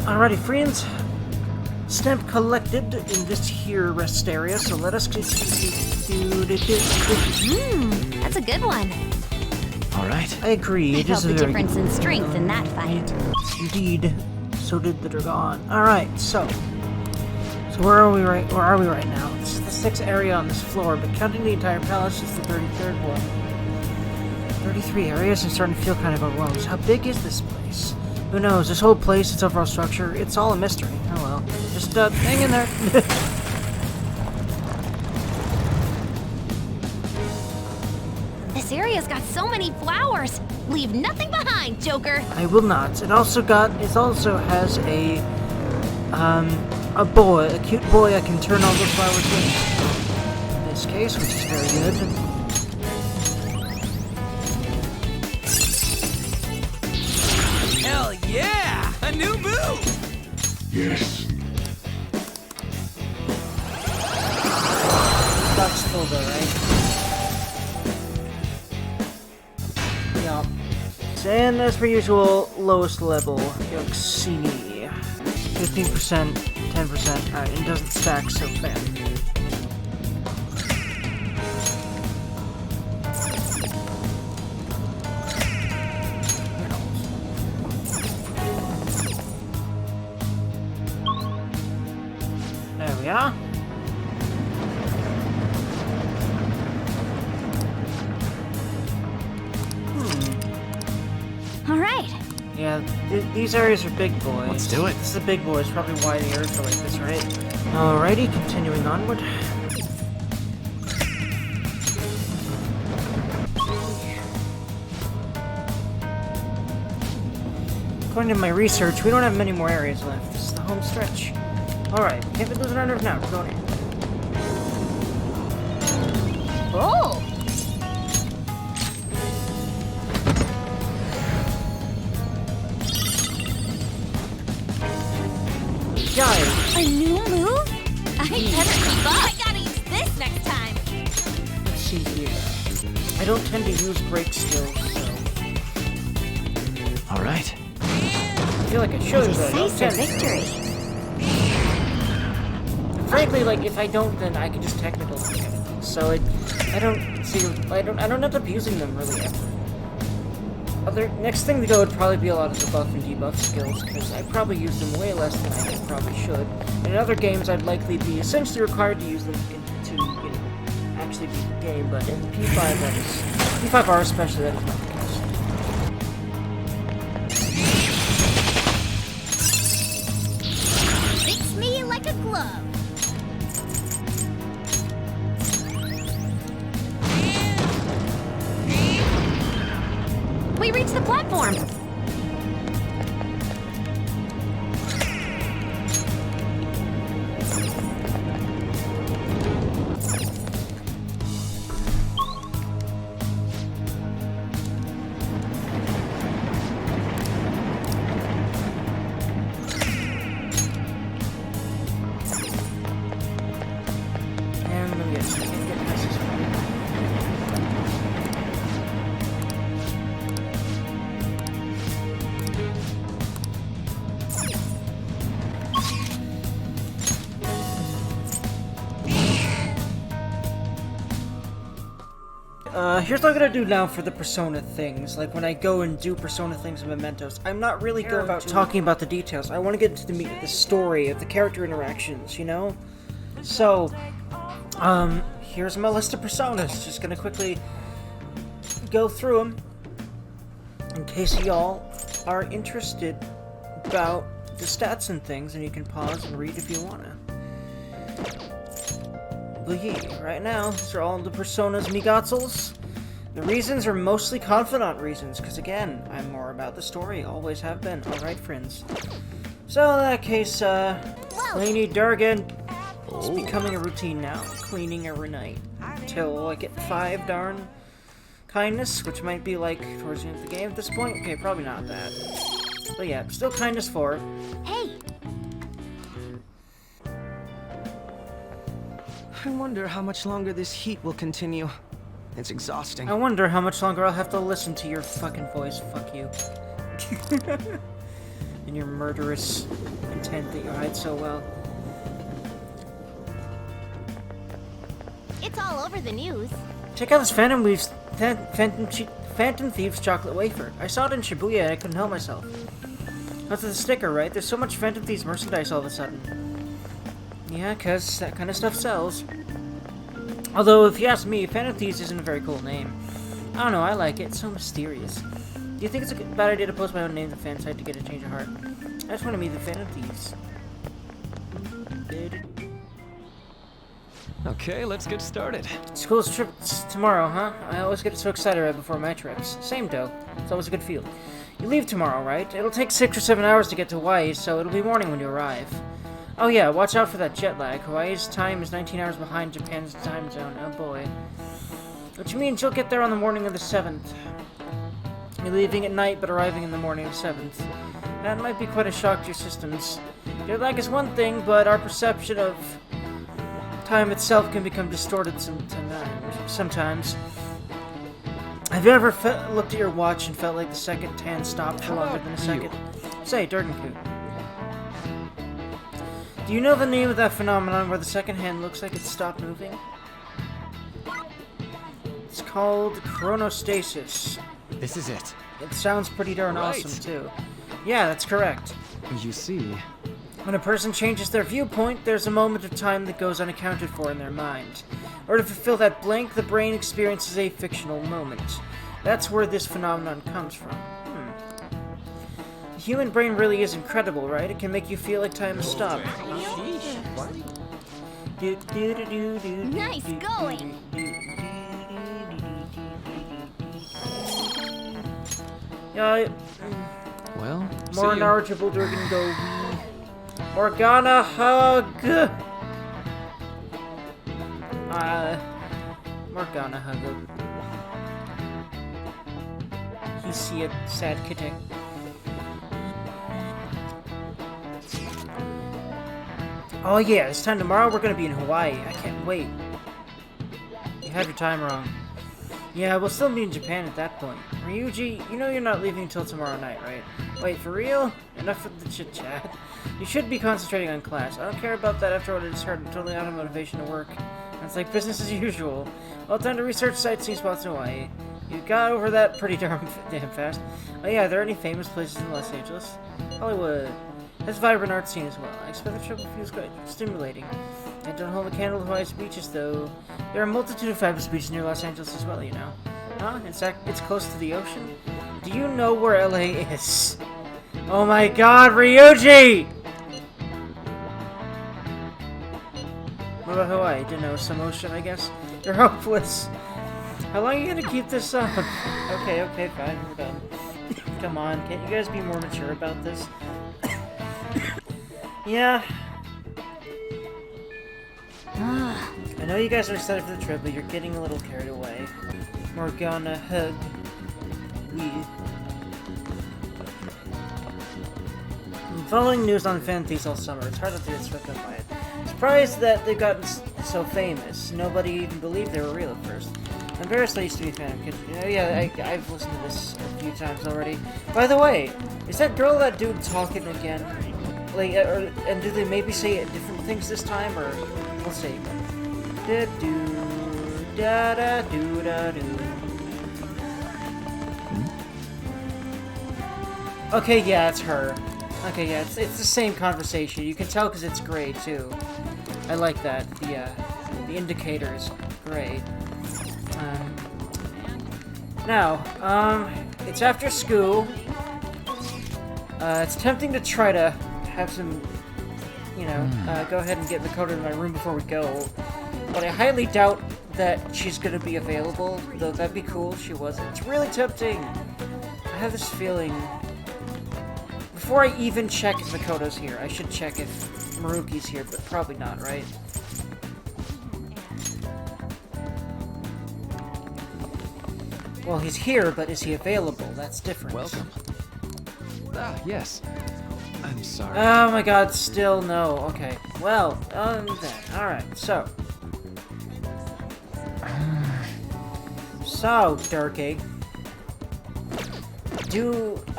Alrighty, friends. Stamp collected in this here rest area, so let us continue. That's a good one. Alright. I agree. I It is felt a the very difference in strength in that fight. Indeed. So did the Dragon. Alright, so where are we right now? This is the 6th area on this floor, but counting the entire palace is the 33rd one. 33 areas and starting to feel kind of overwhelmed. How big is this place? Who knows? This whole place, its overall structure, it's all a mystery. Oh well. Just hang in there. This area's got so many flowers. Leave nothing behind, Joker. I will not. It also has a boy, a cute boy I can turn all those flowers into. In this case, which is very good. Hell yeah! A new move! Yes. That's full though, right? Yeah. And as per usual, lowest level, Yoxini. 15%, 10%, alright, it doesn't stack so fast. There we are. All right. Yeah, these areas are big boys. Let's do it. This is a big boy. It's probably why the areas are like this, right? Alrighty, continuing onward. According to my research, we don't have many more areas left. This is the home stretch. Alright, can't be losing our nerve now. We're going in. Oh. Guys, A new move? I better keep up. I gotta use this next time. let's see here. I don't tend to use break skills, so Alright. I feel like I should, but I don't Decisive tend to. victory. Frankly, like if I don't, then I can just technical skip. So I don't end up using them really ever. Next thing to go would probably be a lot of the buff and debuff skills, because I probably use them way less than I probably should. And in other games, I'd likely be essentially required to use them to actually beat the game, but in P5R especially, that is not the case. Fits me like a glove. We reached the platform. And let me guess, I can't get past this one. Here's what I'm gonna do now for the Persona things. Like, when I go and do Persona things in Mementos, I'm not really going about talking about the details. I want to get into the meat of the story, of the character interactions, you know? So, here's my list of Personas. Just gonna quickly go through them, in case y'all are interested about the stats and things, and you can pause and read if you wanna. But yeah, right now, these are all the Personas Migatzels. The reasons are mostly confidant reasons, because again, I'm more about the story, always have been. Alright, friends. So in that case, cleaning Dergy, it's becoming a routine now. Cleaning every night. Till I get 5 darn kindness, which might be like towards the end of the game at this point. Okay, probably not that. But yeah, still kindness 4. Hey, I wonder how much longer this heat will continue. It's exhausting. I wonder how much longer I'll have to listen to your fucking voice. Fuck you. And your murderous tent that you hide so well. It's all over the news. Check out this Phantom Thieves chocolate wafer. I saw it in Shibuya and I couldn't help myself. That's the sticker, right? There's so much Phantom Thieves merchandise all of a sudden. Yeah, cause that kind of stuff sells. Although, if you ask me, Phantom Thieves isn't a very cool name. I don't know, I like it. It's so mysterious. Do you think it's a bad idea to post my own name to the fan site to get a change of heart? I just want to meet the Phantom Thieves. Okay, let's get started. School's trip's tomorrow, huh? I always get so excited right before my trips. Same, though. It's always a good feel. You leave tomorrow, right? It'll take 6 or 7 hours to get to Hawaii, so it'll be morning when you arrive. Oh yeah, watch out for that jet lag. Hawaii's time is 19 hours behind Japan's time zone. Oh boy. Which means you'll get there on the morning of the 7th. You're leaving at night, but arriving in the morning of the 7th. That might be quite a shock to your systems. Jet lag is one thing, but our perception of time itself can become distorted sometimes. Have you ever looked at your watch and felt like the second hand stopped for longer than a second? Say, Dergy. Do you know the name of that phenomenon where the second hand looks like it stopped moving? It's called chronostasis. This is it. It sounds pretty darn awesome, too. Yeah, that's correct. You see. When a person changes their viewpoint, there's a moment of time that goes unaccounted for in their mind. Or to fulfill that blank, the brain experiences a fictional moment. That's where this phenomenon comes from. The human brain really is incredible, right? It can make you feel like time has stopped. Nice going. Yeah, Well, more see you. knowledgeable Durgan go. Morgana hug. Morgana hug. You see a sad kitten. Oh yeah, this time tomorrow we're gonna be in Hawaii. I can't wait. You have your time wrong. Yeah, we'll still be in Japan at that point. Ryuji, you know you're not leaving until tomorrow night, right? Wait, for real? Enough of the chit-chat. You should be concentrating on class. I don't care about that after what I just heard. I'm totally out of motivation to work. It's like business as usual. Well, time to research sightseeing spots in Hawaii. You got over that pretty damn fast. Oh yeah, are there any famous places in Los Angeles? Hollywood has a vibrant art scene as well. I expect the trip feels quite stimulating. And don't hold a candle to Hawaii's beaches, though. There are a multitude of fabulous beaches near Los Angeles as well, you know. Huh? In fact, it's close to the ocean. Do you know where LA is? Oh my god, Ryuji! What about Hawaii? Didn't know, some ocean, I guess? You're hopeless. How long are you gonna keep this up? Okay, fine, we're done. Come on, can't you guys be more mature about this? Yeah. I know you guys are excited for the trip, but you're getting a little carried away. Morgana hug. I'm following news on Phantom Thieves all summer. It's hard not to get swept up by it. Surprised that they've gotten so famous. Nobody even believed they were real at first. I'm embarrassed I used to be a Phantom Kid. You know, yeah, I've listened to this a few times already. By the way, is that girl that dude talking again? Like, and do they maybe say different things this time, or we'll see. Okay, yeah, it's her. Okay, yeah, it's the same conversation. You can tell because it's gray too. I like that. The indicator is gray. Now, it's after school. It's tempting to try to have some, you know, go ahead and get Makoto in my room before we go. But I highly doubt that she's gonna be available, though that'd be cool if she wasn't. It's really tempting. I have this feeling. Before I even check if Makoto's here, I should check if Maruki's here, but probably not, right? Well, he's here, but is he available? That's different. Welcome. Ah, yes. I'm sorry. Oh my god, still no. Okay. Well, then. Alright, so. So, Dergy.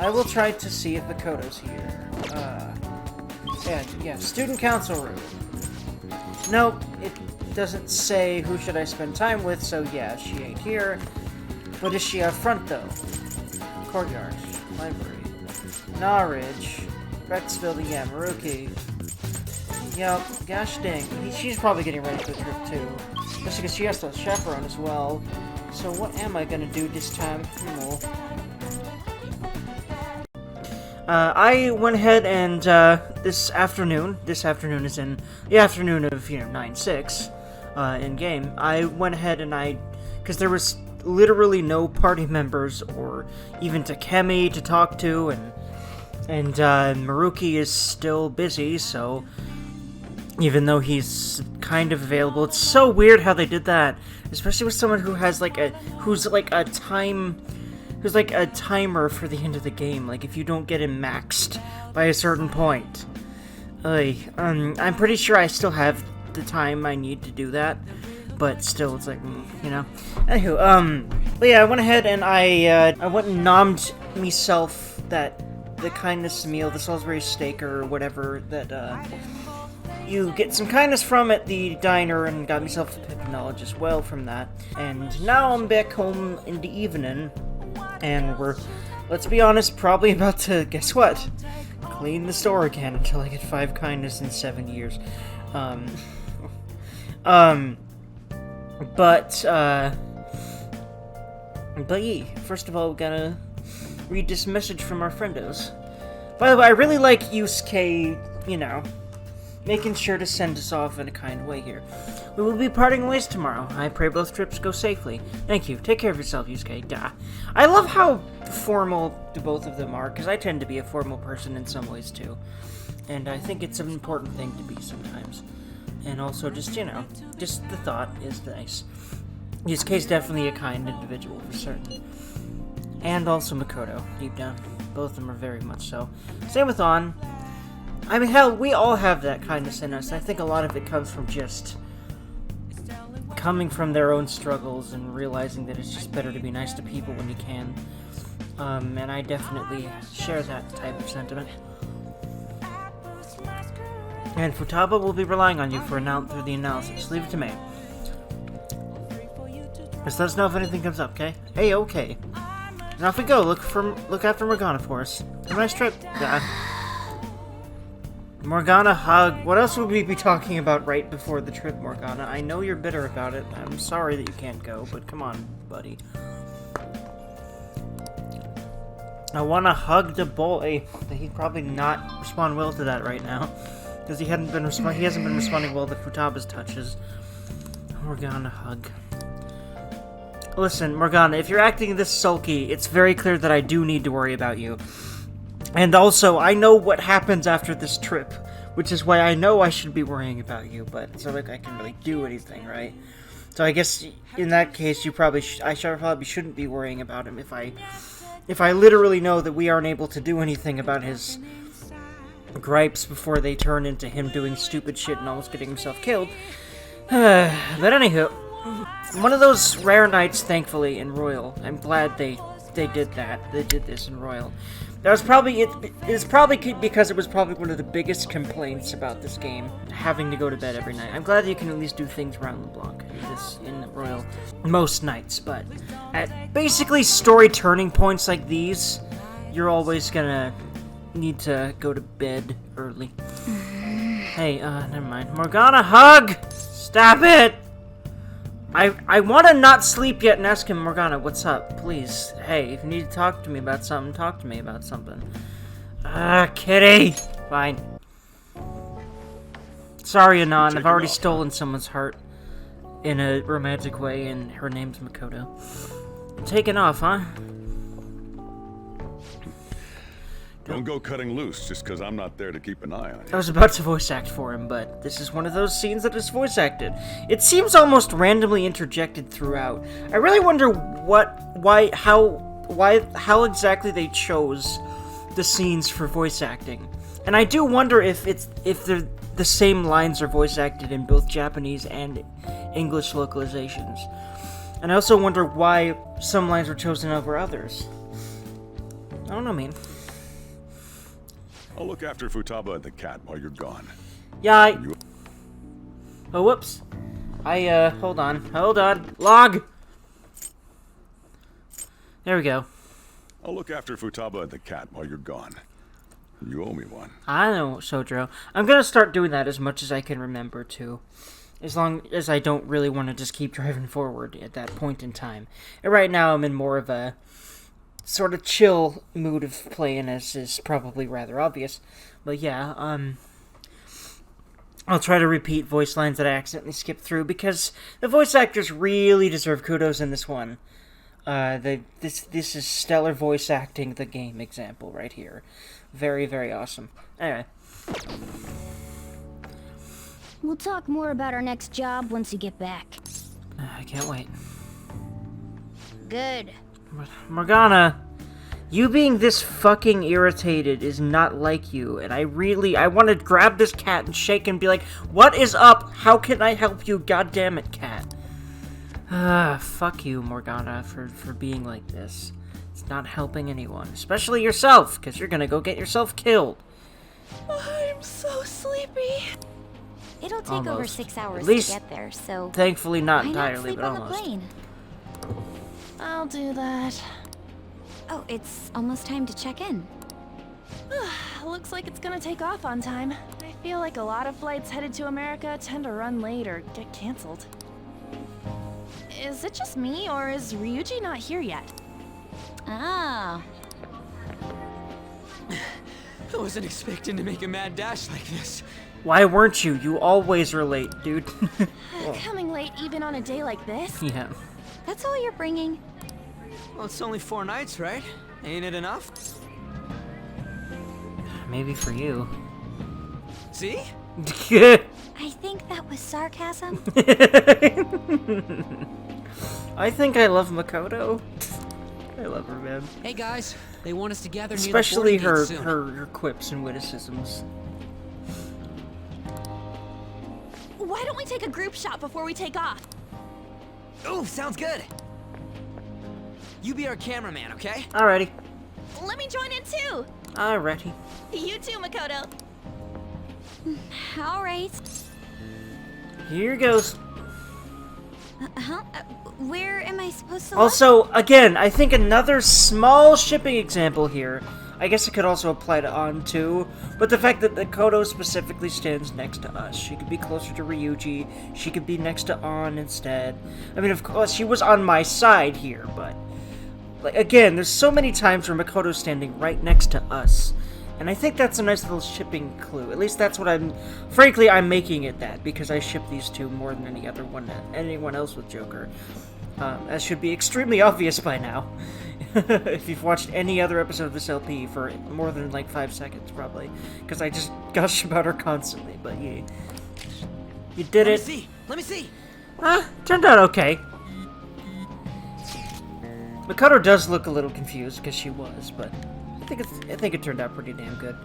I will try to see if Makoto's here. Yeah, student council room. Nope, it doesn't say who should I spend time with, so yeah, she ain't here. But is she out front, though? Courtyard, library, Norwich, Rexville, yeah, Maruki. Yep, gosh dang. She's probably getting ready for the trip, too. Especially because she has to chaperone as well. So what am I gonna do this time? I went ahead and, this afternoon is in the afternoon of, 9/6, in-game, I went ahead and because there was literally no party members, or even Takemi to talk to, and Maruki is still busy, so, even though he's kind of available, it's so weird how they did that, especially with someone who has, who's like a timer for the end of the game, like if you don't get him maxed by a certain point. I'm pretty sure I still have the time I need to do that, but still, it's like, Anywho, but yeah, I went ahead and I went and nommed myself the kindness meal, the Salisbury steak or whatever that, you get some kindness from at the diner, and got myself a pip of knowledge as well from that. And now I'm back home in the evening, and we're, let's be honest, probably about to, guess what? Clean the store again until I get 5 kindness in 7 years. But yeah, first of all, we gotta read this message from our friendos. By the way, I really like Yusuke, making sure to send us off in a kind way here. We will be parting ways tomorrow. I pray both trips go safely. Thank you. Take care of yourself, Yusuke. Duh. I love how formal the both of them are, because I tend to be a formal person in some ways, too. And I think it's an important thing to be sometimes. And also, just the thought is nice. Yusuke's definitely a kind individual, for certain. And also Makoto, deep down. Both of them are very much so. Same with On. I mean, hell, we all have that kindness in us. I think a lot of it comes from just coming from their own struggles and realizing that it's just better to be nice to people when you can. And I definitely share that type of sentiment. And Futaba will be relying on you through the analysis. Leave it to me. Just let us know if anything comes up, okay? Hey, okay. Now off we go. Look after Morgana for us. Have a nice trip. Morgana, hug. What else would we be talking about right before the trip, Morgana? I know you're bitter about it. I'm sorry that you can't go, but come on, buddy. I want to hug the boy. He'd probably not respond well to that right now, because he hasn't been responding well to Futaba's touches. Morgana, hug. Listen, Morgana, if you're acting this sulky, it's very clear that I do need to worry about you. And also, I know what happens after this trip, which is why I know I should be worrying about you, but it's not like I can really do anything, right? So I guess, in that case, I probably shouldn't be worrying about him if I literally know that we aren't able to do anything about his gripes before they turn into him doing stupid shit and almost getting himself killed. But anywho, one of those rare nights, thankfully, in Royal. I'm glad they did that. They did this in Royal. That was probably it's probably because it was probably one of the biggest complaints about this game, having to go to bed every night. I'm glad that you can at least do things around the block in Royal most nights, but at basically story turning points like these, you're always gonna need to go to bed early. Hey, never mind. Morgana, hug! Stop it! I want to not sleep yet and ask him, Morgana, what's up? Please. Hey, if you need to talk to me about something, talk to me about something. Kitty! Fine. Sorry, Anon, I've already stolen someone's heart in a romantic way, and her name's Makoto. Taking off, huh? Don't go cutting loose just because I'm not there to keep an eye on you. I was about to voice act for him, but this is one of those scenes that is voice acted. It seems almost randomly interjected throughout. I really wonder how exactly they chose the scenes for voice acting. And I do wonder if the same lines are voice acted in both Japanese and English localizations. And I also wonder why some lines were chosen over others. I don't know, man. I'll look after Futaba and the cat while you're gone. Yeah, oh, whoops. Hold on. Log! There we go. I'll look after Futaba and the cat while you're gone. You owe me one. I know, Sojiro. I'm gonna start doing that as much as I can remember, too. As long as I don't really want to just keep driving forward at that point in time. And right now, I'm in more of a sort of chill mood of playing, as is probably rather obvious. But yeah, I'll try to repeat voice lines that I accidentally skipped through, because the voice actors really deserve kudos in this one. This is stellar voice acting, the game example right here. Very, very awesome. Anyway. We'll talk more about our next job once you get back. I can't wait. Good. Morgana, you being this fucking irritated is not like you, and I want to grab this cat and shake and be like, what is up? How can I help you? God damn it, cat. Fuck you, Morgana, for being like this. It's not helping anyone, especially yourself, because you're gonna go get yourself killed. I'm so sleepy. It'll take over Almost. 6 hours At least, to get there, so thankfully not why not entirely, sleep but on the almost. plane? I'll do that. Oh, it's almost time to check in. Looks like it's gonna take off on time. I feel like a lot of flights headed to America tend to run late or get canceled. Is it just me, or is Ryuji not here yet? Ah. I wasn't expecting to make a mad dash like this. Why weren't you? You always were late, dude. Coming late even on a day like this? Yeah. That's all you're bringing? Well, it's only 4 nights, right? Ain't it enough? Maybe for you. See? I think that was sarcasm. I think I love Makoto. I love her, man. Hey guys, they want us to gather near Especially the boarding her, gate soon. her quips and witticisms. Why don't we take a group shot before we take off? Ooh, sounds good. You be our cameraman, okay? Alrighty. Let me join in too. Alrighty. You too, Makoto. All right. Here goes. Where am I supposed to look? Also, again, I think another small shipping example here. I guess it could also apply to An too, but the fact that Makoto specifically stands next to us. She could be closer to Ryuji, she could be next to An instead. I mean, of course, she was on my side here, but... like, again, there's so many times where Makoto's standing right next to us. And I think that's a nice little shipping clue. At least that's what I'm... frankly, I'm making it that, because I ship these two more than anyone else with Joker. As should be extremely obvious by now. If you've watched any other episode of this LP for more than, like, 5 seconds, probably. Because I just gush about her constantly, but yeah. You did it. Let me see! Turned out okay. Makoto does look a little confused, because she was, but... I think it turned out pretty damn good.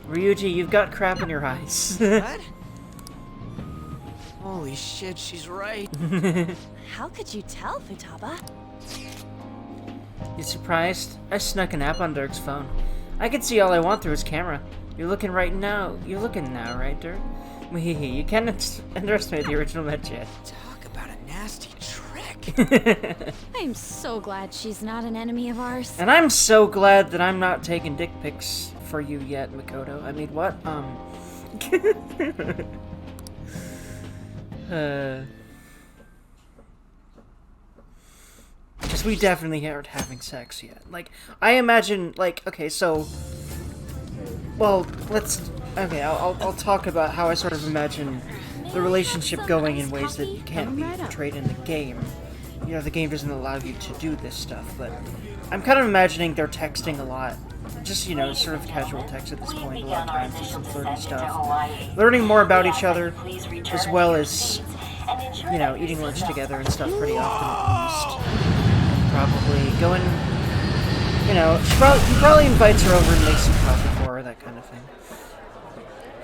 Ryuji, you've got crap in your eyes. What? Holy shit, she's right. How could you tell, Futaba? You surprised? I snuck an app on Dirk's phone. I can see all I want through his camera. You're looking now, right, Dirk? You can't underestimate the original Medjet. Talk about a nasty trick. I'm so glad she's not an enemy of ours. And I'm so glad that I'm not taking dick pics for you yet, Makoto. I mean, what? Because we definitely aren't having sex yet. Like, I imagine, like, okay, so... well, okay, I'll talk about how I sort of imagine the relationship going in ways that can't be portrayed in the game. You know, the game doesn't allow you to do this stuff, but I'm kind of imagining they're texting a lot. Just, you know, sort of casual text at this point, a lot of times, just some flirty stuff. Learning more about each other, as well as, you know, eating lunch together and stuff pretty often at least. Probably going, you know, he probably invites her over and makes some coffee for her, that kind of thing.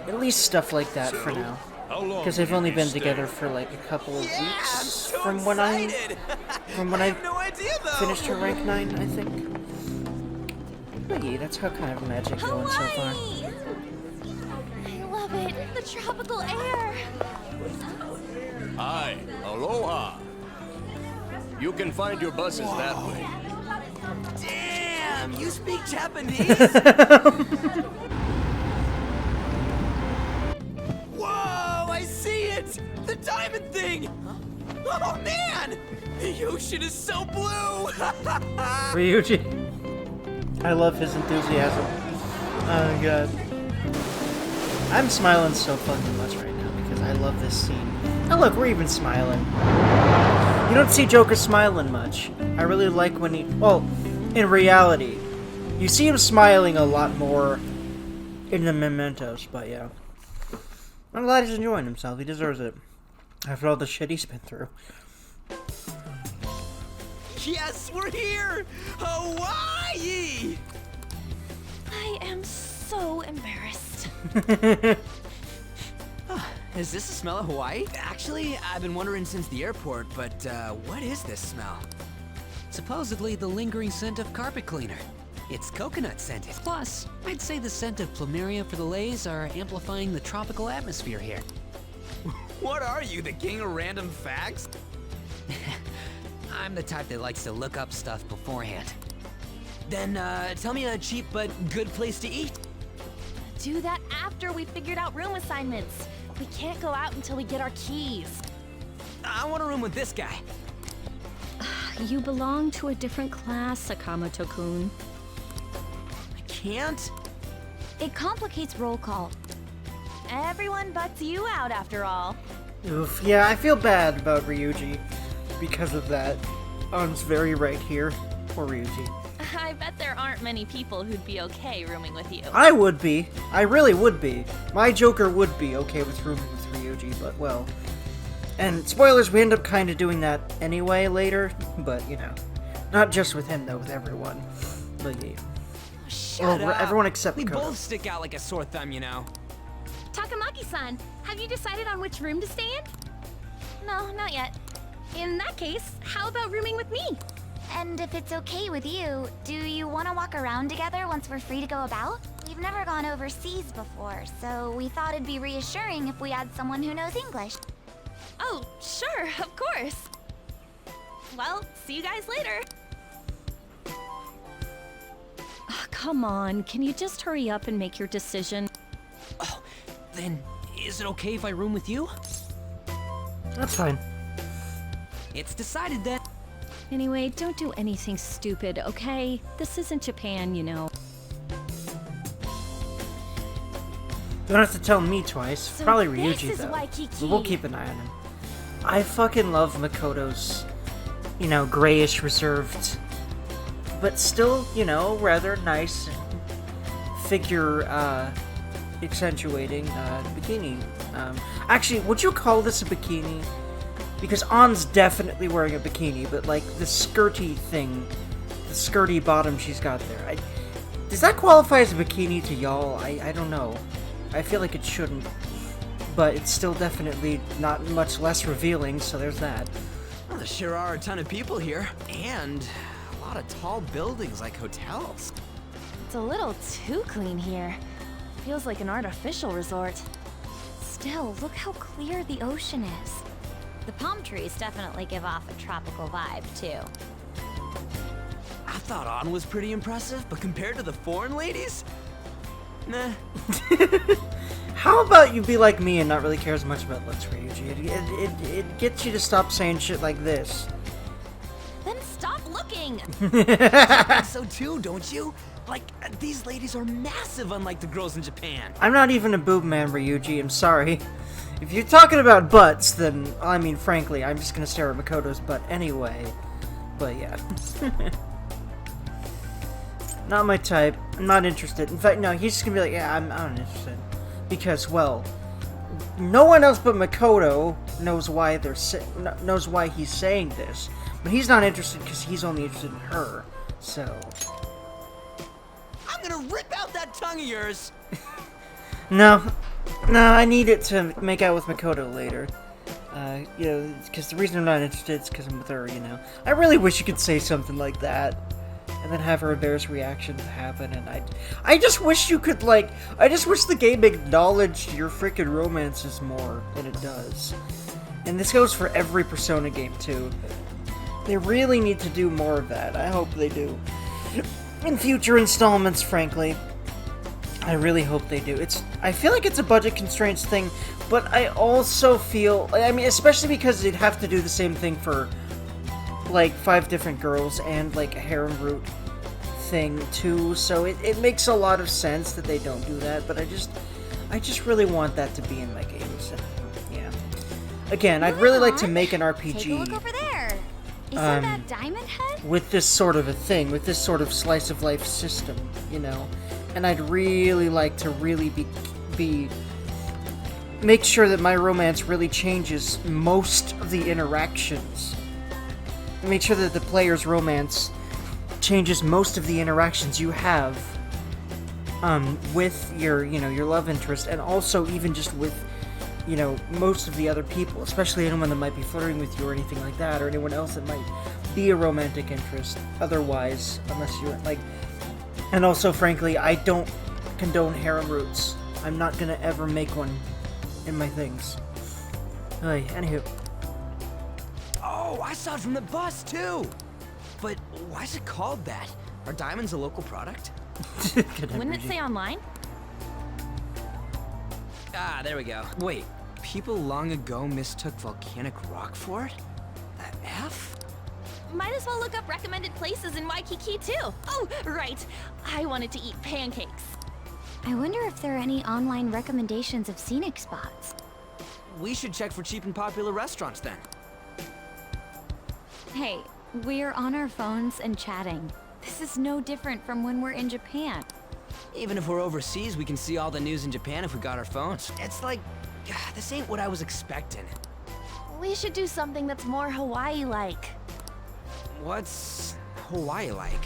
At least stuff like that for now. Because they've only been together for like a couple of weeks from when I finished her rank 9, I think. But yeah, that's how kind of magic going so far. Hawaii! I love it. The tropical air. Hi, aloha. You can find your buses that way. Damn, you speak Japanese? Whoa, I see it! The diamond thing! Oh man! The ocean is so blue! Ryuji. I love his enthusiasm. Oh god. I'm smiling so fucking much right now because I love this scene. Oh look, we're even smiling. You don't see Joker smiling much. I really like when he... Well, in reality, you see him smiling a lot more in the Mementos, but yeah. I'm glad he's enjoying himself. He deserves it. After all the shit he's been through. Yes, we're here! Hawaii! I am so embarrassed. Is this the smell of Hawaii? Actually, I've been wondering since the airport, but what is this smell? Supposedly the lingering scent of carpet cleaner. It's coconut scented. Plus, I'd say the scent of plumeria for the lays are amplifying the tropical atmosphere here. What are you, the king of random facts? I'm the type that likes to look up stuff beforehand. Then tell me a cheap but good place to eat. Do that after we figured out room assignments. We can't go out until we get our keys. I want a room with this guy. You belong to a different class, Sakamoto-kun. I can't? It complicates roll call. Everyone butts you out after all. Oof, yeah, I feel bad about Ryuji because of that. On's very right here. Poor Ryuji. I bet there aren't many people who'd be okay rooming with you. I would be. I really would be. My Joker would be okay with rooming with Ryuji, but well. And spoilers, we end up kind of doing that anyway later, but you know. Not just with him though, with everyone. But yeah. Shut up. Everyone except We Makoto. both stick out like a sore thumb, you know. Takamaki-san, have you decided on which room to stay in? No, not yet. In that case, how about rooming with me? And if it's okay with you, do you want to walk around together once we're free to go about? We've never gone overseas before, so we thought it'd be reassuring if we had someone who knows English. Oh, sure, of course. Well, see you guys later. Oh, come on, can you just hurry up and make your decision? Oh, then is it okay if I room with you? That's fine. It's decided then. Anyway, don't do anything stupid, okay? This isn't Japan, you know. Don't have to tell me twice. So Probably this Ryuji is though. Waikiki. But we'll keep an eye on him. I fucking love Makoto's, you know, grayish, reserved, but still, you know, rather nice figure accentuating bikini. Actually, would you call this a bikini? Because On's definitely wearing a bikini, but like the skirty thing, the skirty bottom she's got there. Does that qualify as a bikini to y'all? I don't know. I feel like it shouldn't. But it's still definitely not much less revealing, so there's that. Well, there sure are a ton of people here. And a lot of tall buildings like hotels. It's a little too clean here. Feels like an artificial resort. Still, look how clear the ocean is. The palm trees definitely give off a tropical vibe, too. I thought On was pretty impressive, but compared to the foreign ladies? Nah. How about you be like me and not really care as much about looks, Ryuji? It gets you to stop saying shit like this. Then stop looking! So too, don't you? Like, these ladies are massive unlike the girls in Japan. I'm not even a boob man, Ryuji, I'm sorry. If you're talking about butts, then, I mean, frankly, I'm just gonna stare at Makoto's butt anyway. But yeah. Not my type. I'm not interested. In fact, no, he's just gonna be like, yeah, I'm not interested. Because, well, no one else but Makoto knows why knows why he's saying this. But he's not interested because he's only interested in her. So... I'm gonna rip out that tongue of yours! No, I need it to make out with Makoto later. You know, because the reason I'm not interested is because I'm with her, you know. I really wish you could say something like that. and then have her embarrassed reaction happen, and I just wish you could, like, I just wish the game acknowledged your freaking romances more than it does. And this goes for every Persona game, too. They really need to do more of that. I hope they do. In future installments, frankly. I really hope they do. I feel like it's a budget constraints thing, but I also feel, I mean, especially because they'd have to do the same thing for, like, 5 different girls and, like, a harem root thing, too, so it makes a lot of sense that they don't do that, but I just really want that to be in my games, and, yeah. Again, I'd really like to make an RPG. Take a look over there. Isn't that Diamond Head? With this sort of a thing, with this sort of slice of life system, you know? And I'd really like to really make sure that my romance really changes most of the interactions. Make sure that the player's romance changes most of the interactions you have with your love interest, and also even just with, most of the other people, especially anyone that might be flirting with you or anything like that, or anyone else that might be a romantic interest otherwise, unless you're, like... And also, frankly, I don't condone harem roots. I'm not gonna ever make one in my things. Anywho. Oh, I saw it from the bus, too! But why is it called that? Are diamonds a local product? Wouldn't it say online? Ah, there we go. Wait, people long ago mistook volcanic rock for it? The F? Might as well look up recommended places in Waikiki, too. Oh, right. I wanted to eat pancakes. I wonder if there are any online recommendations of scenic spots. We should check for cheap and popular restaurants, then. Hey, we're on our phones and chatting. This is no different from when we're in Japan. Even if we're overseas, we can see all the news in Japan if we got our phones. It's like, this ain't what I was expecting. We should do something that's more Hawaii-like. What's Hawaii like?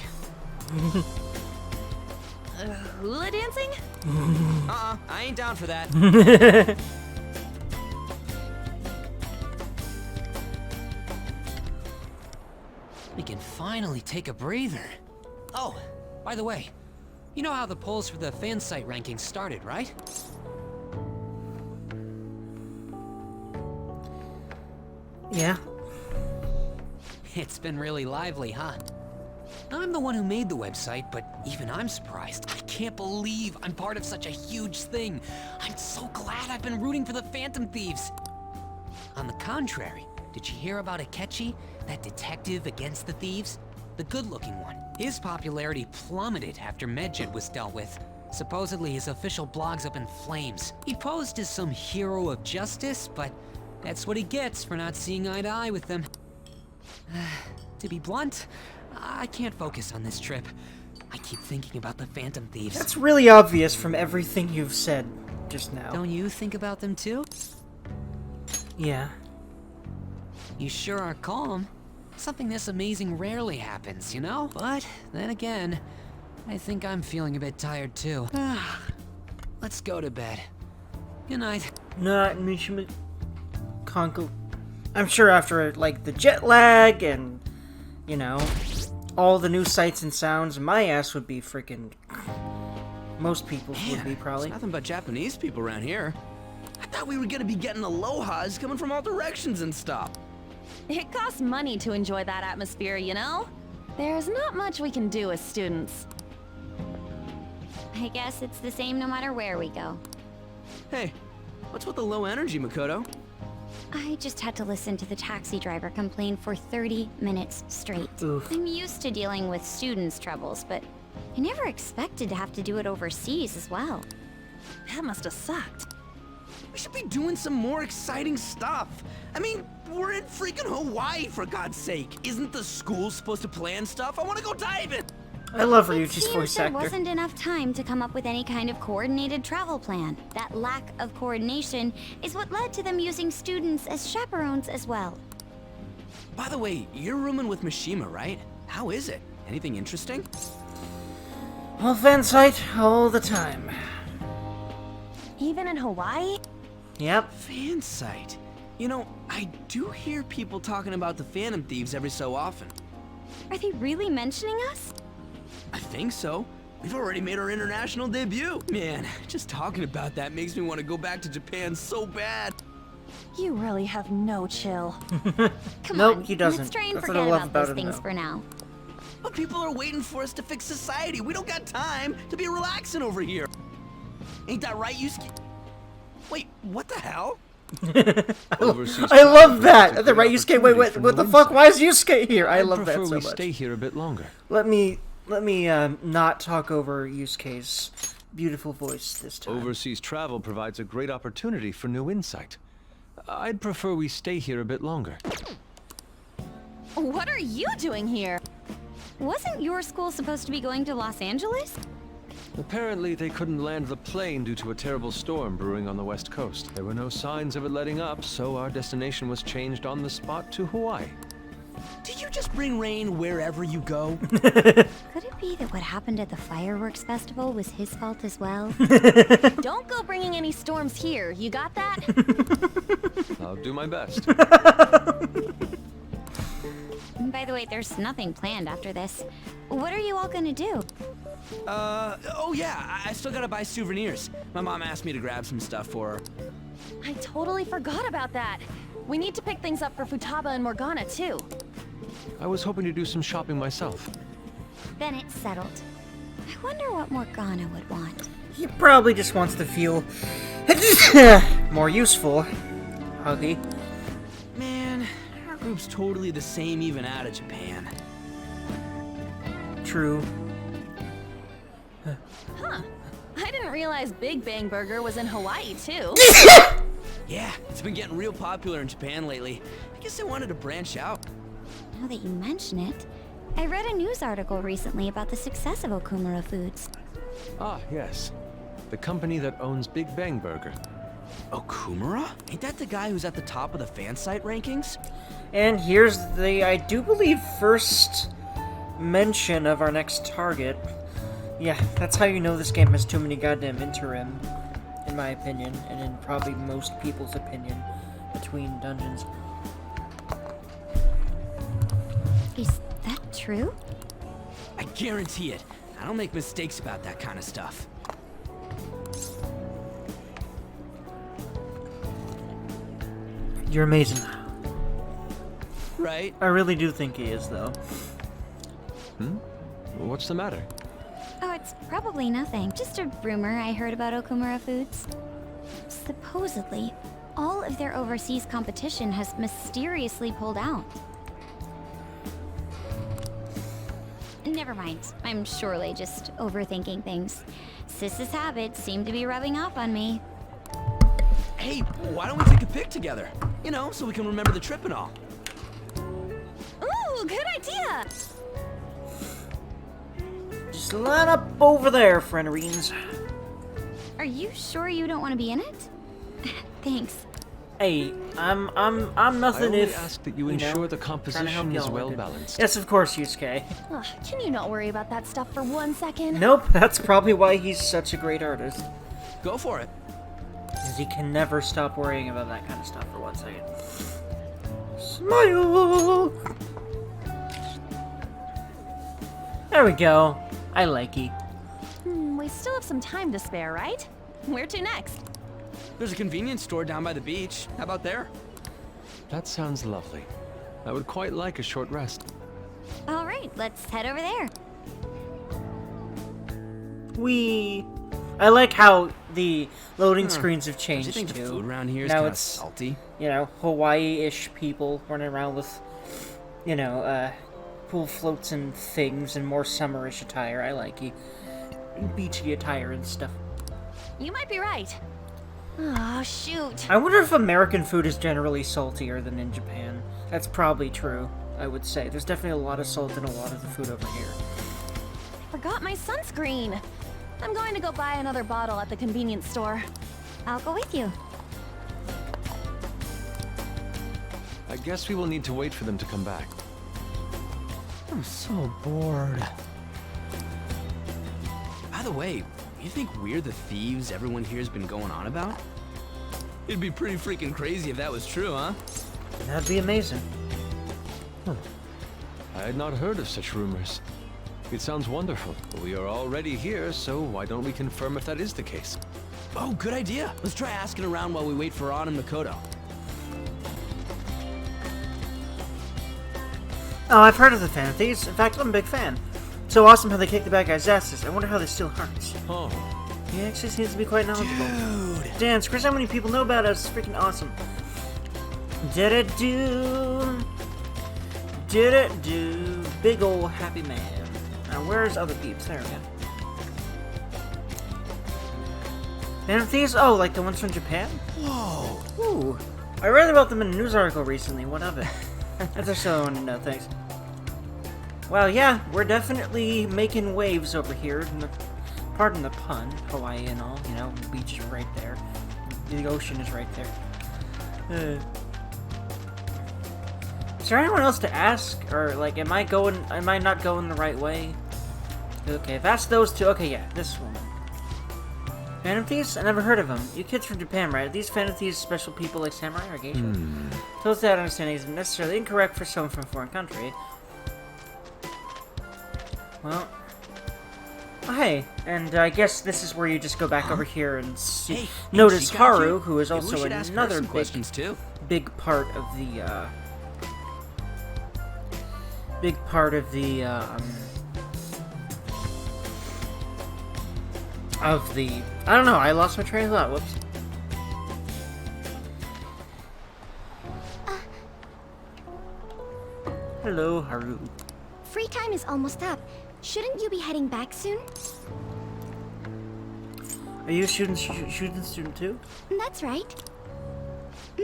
Hula dancing? I ain't down for that. We can finally take a breather. Oh, by the way, you know how the polls for the fan site rankings started, right? Yeah. It's been really lively, huh? I'm the one who made the website, but even I'm surprised. I can't believe I'm part of such a huge thing. I'm so glad I've been rooting for the Phantom Thieves. On the contrary, did you hear about Akechi, that detective against the thieves? The good-looking one. His popularity plummeted after Medjed was dealt with. Supposedly his official blog's up in flames. He posed as some hero of justice, but that's what he gets for not seeing eye to eye with them. To be blunt, I can't focus on this trip. I keep thinking about the Phantom Thieves. That's really obvious from everything you've said just now. Don't you think about them too? Yeah. You sure are calm. Something this amazing rarely happens, you know? But then again, I think I'm feeling a bit tired too. Let's go to bed. Good night. Not Mishima. Conkel. I'm sure after, like, the jet lag and, all the new sights and sounds, my ass would be freaking... Most people's would be, probably. It's nothing but Japanese people around here. I thought we were gonna be getting alohas coming from all directions and stuff. It costs money to enjoy that atmosphere, you know? There's not much we can do as students. I guess it's the same no matter where we go. Hey, what's with the low energy, Makoto? I just had to listen to the taxi driver complain for 30 minutes straight. Oof. I'm used to dealing with students' troubles, but I never expected to have to do it overseas as well. That must have sucked. We should be doing some more exciting stuff. I mean, we're in freaking Hawaii, for God's sake. Isn't the school supposed to plan stuff? I want to go diving. I love It Ryuji's seems voice there actor. wasn't enough time to come up with any kind of coordinated travel plan. That lack of coordination is what led to them using students as chaperones as well. By the way, you're rooming with Mishima, right? How is it? Anything interesting? Well, fan site all the time. Even in Hawaii? Yep. Fan site. You know, I do hear people talking about the Phantom Thieves every so often. Are they really mentioning us? I think so. We've already made our international debut. Man, just talking about that makes me want to go back to Japan so bad. You really have no chill. Come Nope, on, he doesn't. let's try and That's what I forget love about about those him, things though. for now. But people are waiting for us to fix society. We don't got time to be relaxing over here. Ain't that right, Yusuke? Wait, what the hell? I love that. The right Yusuke. Wait, what the fuck? Why is Yusuke here? I love that so prefer we much. stay here a bit longer. Let me not talk over Yusuke's beautiful voice this time. Overseas travel provides a great opportunity for new insight. I'd prefer we stay here a bit longer. What are you doing here? Wasn't your school supposed to be going to Los Angeles? Apparently, they couldn't land the plane due to a terrible storm brewing on the west coast. There were no signs of it letting up, so our destination was changed on the spot to Hawaii. Did you just bring rain wherever you go? Could it be that what happened at the fireworks festival was his fault as well? Don't go bringing any storms here. You got that? I'll do my best. By the way, there's nothing planned after this. What are you all gonna do? Oh yeah, I still gotta buy souvenirs. My mom asked me to grab some stuff for her. I totally forgot about that. We need to pick things up for Futaba and Morgana, too. I was hoping to do some shopping myself. Then it's settled. I wonder what Morgana would want. He probably just wants to feel more useful. Huggy. Man, our group's totally the same even out of Japan. True. Huh. I didn't realize Big Bang Burger was in Hawaii, too. Yeah, it's been getting real popular in Japan lately. I guess I wanted to branch out. Now that you mention it, I read a news article recently about the success of Okumura Foods. Ah, yes. The company that owns Big Bang Burger. Okumura? Ain't that the guy who's at the top of the fan site rankings? And here's the, I do believe, first mention of our next target. Yeah, that's how you know this game has too many goddamn interim, in my opinion, and in probably most people's opinion, between dungeons. Is that true? I guarantee it. I don't make mistakes about that kind of stuff. You're amazing. Right? I really do think he is, though. What's the matter? Oh, it's probably nothing. Just a rumor I heard about Okumura Foods. Supposedly, all of their overseas competition has mysteriously pulled out. Never mind. I'm surely just overthinking things. Sis's habits seem to be rubbing off on me. Hey, why don't we take a pic together? You know, so we can remember the trip and all. Ooh, good idea! Just line up over there, friendereens. Are you sure you don't want to be in it? Thanks. Hey, I'm I nothing only if ask that you know, ensure the trying to help composition is y'all well with it. balanced. Yes, of course, Yusuke. Ugh, can you not worry about that stuff for 1 second? Nope, that's probably why he's such a great artist. Go for it. Because he can never stop worrying about that kind of stuff for 1 second. Smile! There we go. I like it. We still have some time to spare, right? Where to next? There's a convenience store down by the beach. How about there? That sounds lovely. I would quite like a short rest. All right, let's head over there. I like how the loading screens have Do you changed think the too. food around here is Now kind of it's, salty? you know, Hawaii-ish people running around with, you know, pool floats and things and more summerish attire. I like it. Beachy attire and stuff. You might be right. Oh, shoot. I wonder if American food is generally saltier than in Japan. That's probably true, I would say. There's definitely a lot of salt in a lot of the food over here. I forgot my sunscreen. I'm going to go buy another bottle at the convenience store. I'll go with you. I guess we will need to wait for them to come back. I'm so bored. By the way, you think we're the thieves everyone here's been going on about? It'd be pretty freaking crazy if that was true, huh? That'd be amazing. I had not heard of such rumors. It sounds wonderful. We are already here, so why don't we confirm if that is the case? Oh, good idea. Let's try asking around while we wait for Ann and Makoto. Oh, I've heard of the Fan Thieves. In fact, I'm a big fan. So awesome how they kick the bad guys' asses. I wonder how they steal hearts. Oh. He actually seems to be quite knowledgeable. Dude. Damn, screw how many people know about us. It's freaking awesome. Did it do? Did it do? Big ol' happy man. Now, where's other peeps? There we go. Fan Thieves? Oh, like the ones from Japan? Whoa. Ooh. I read about them in a news article recently. What of it? That's just so I wanted to know. Thanks. Well, yeah, we're definitely making waves over here. Pardon the pun, Hawaii and all. You know, the beach is right there. The ocean is right there. Is there anyone else to ask? Or, like, am I not going the right way? Okay, if that's those two. Okay, yeah, this woman. Phantom Thieves? I never heard of them. You kids from Japan, right? Are these Phantom Thieves special people like samurai or geisha? Totally that understanding isn't necessarily incorrect for someone from a foreign country. Well, hey, and I guess this is where you just go back over here and see, Hey, notice she got Haru, you? who is Maybe we also should ask her another some questions too. big part of the I don't know, I lost my train of thought, whoops. Hello, Haru. Free time is almost up. Shouldn't you be heading back soon? Are you a shooting student too? That's right.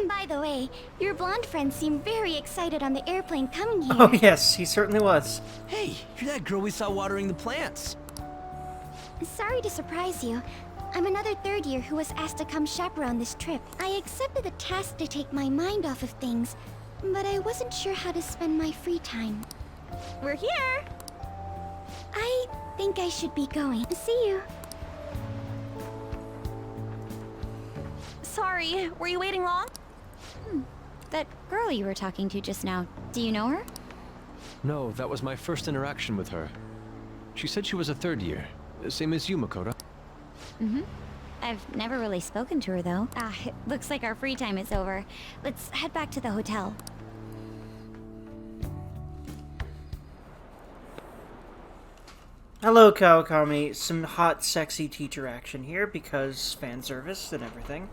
By the way, your blonde friend seemed very excited on the airplane coming here. Oh yes, he certainly was. Hey, you're that girl we saw watering the plants. Sorry to surprise you. I'm another third year who was asked to come chaperone this trip. I accepted the task to take my mind off of things, but I wasn't sure how to spend my free time. We're here! I think I should be going. See you. Sorry, were you waiting long? That girl you were talking to just now, do you know her? No, that was my first interaction with her. She said she was a third year. Same as you, Makoto. I've never really spoken to her, though. It looks like our free time is over. Let's head back to the hotel. Hello, Kawakami. Some hot, sexy teacher action here because fan service and everything.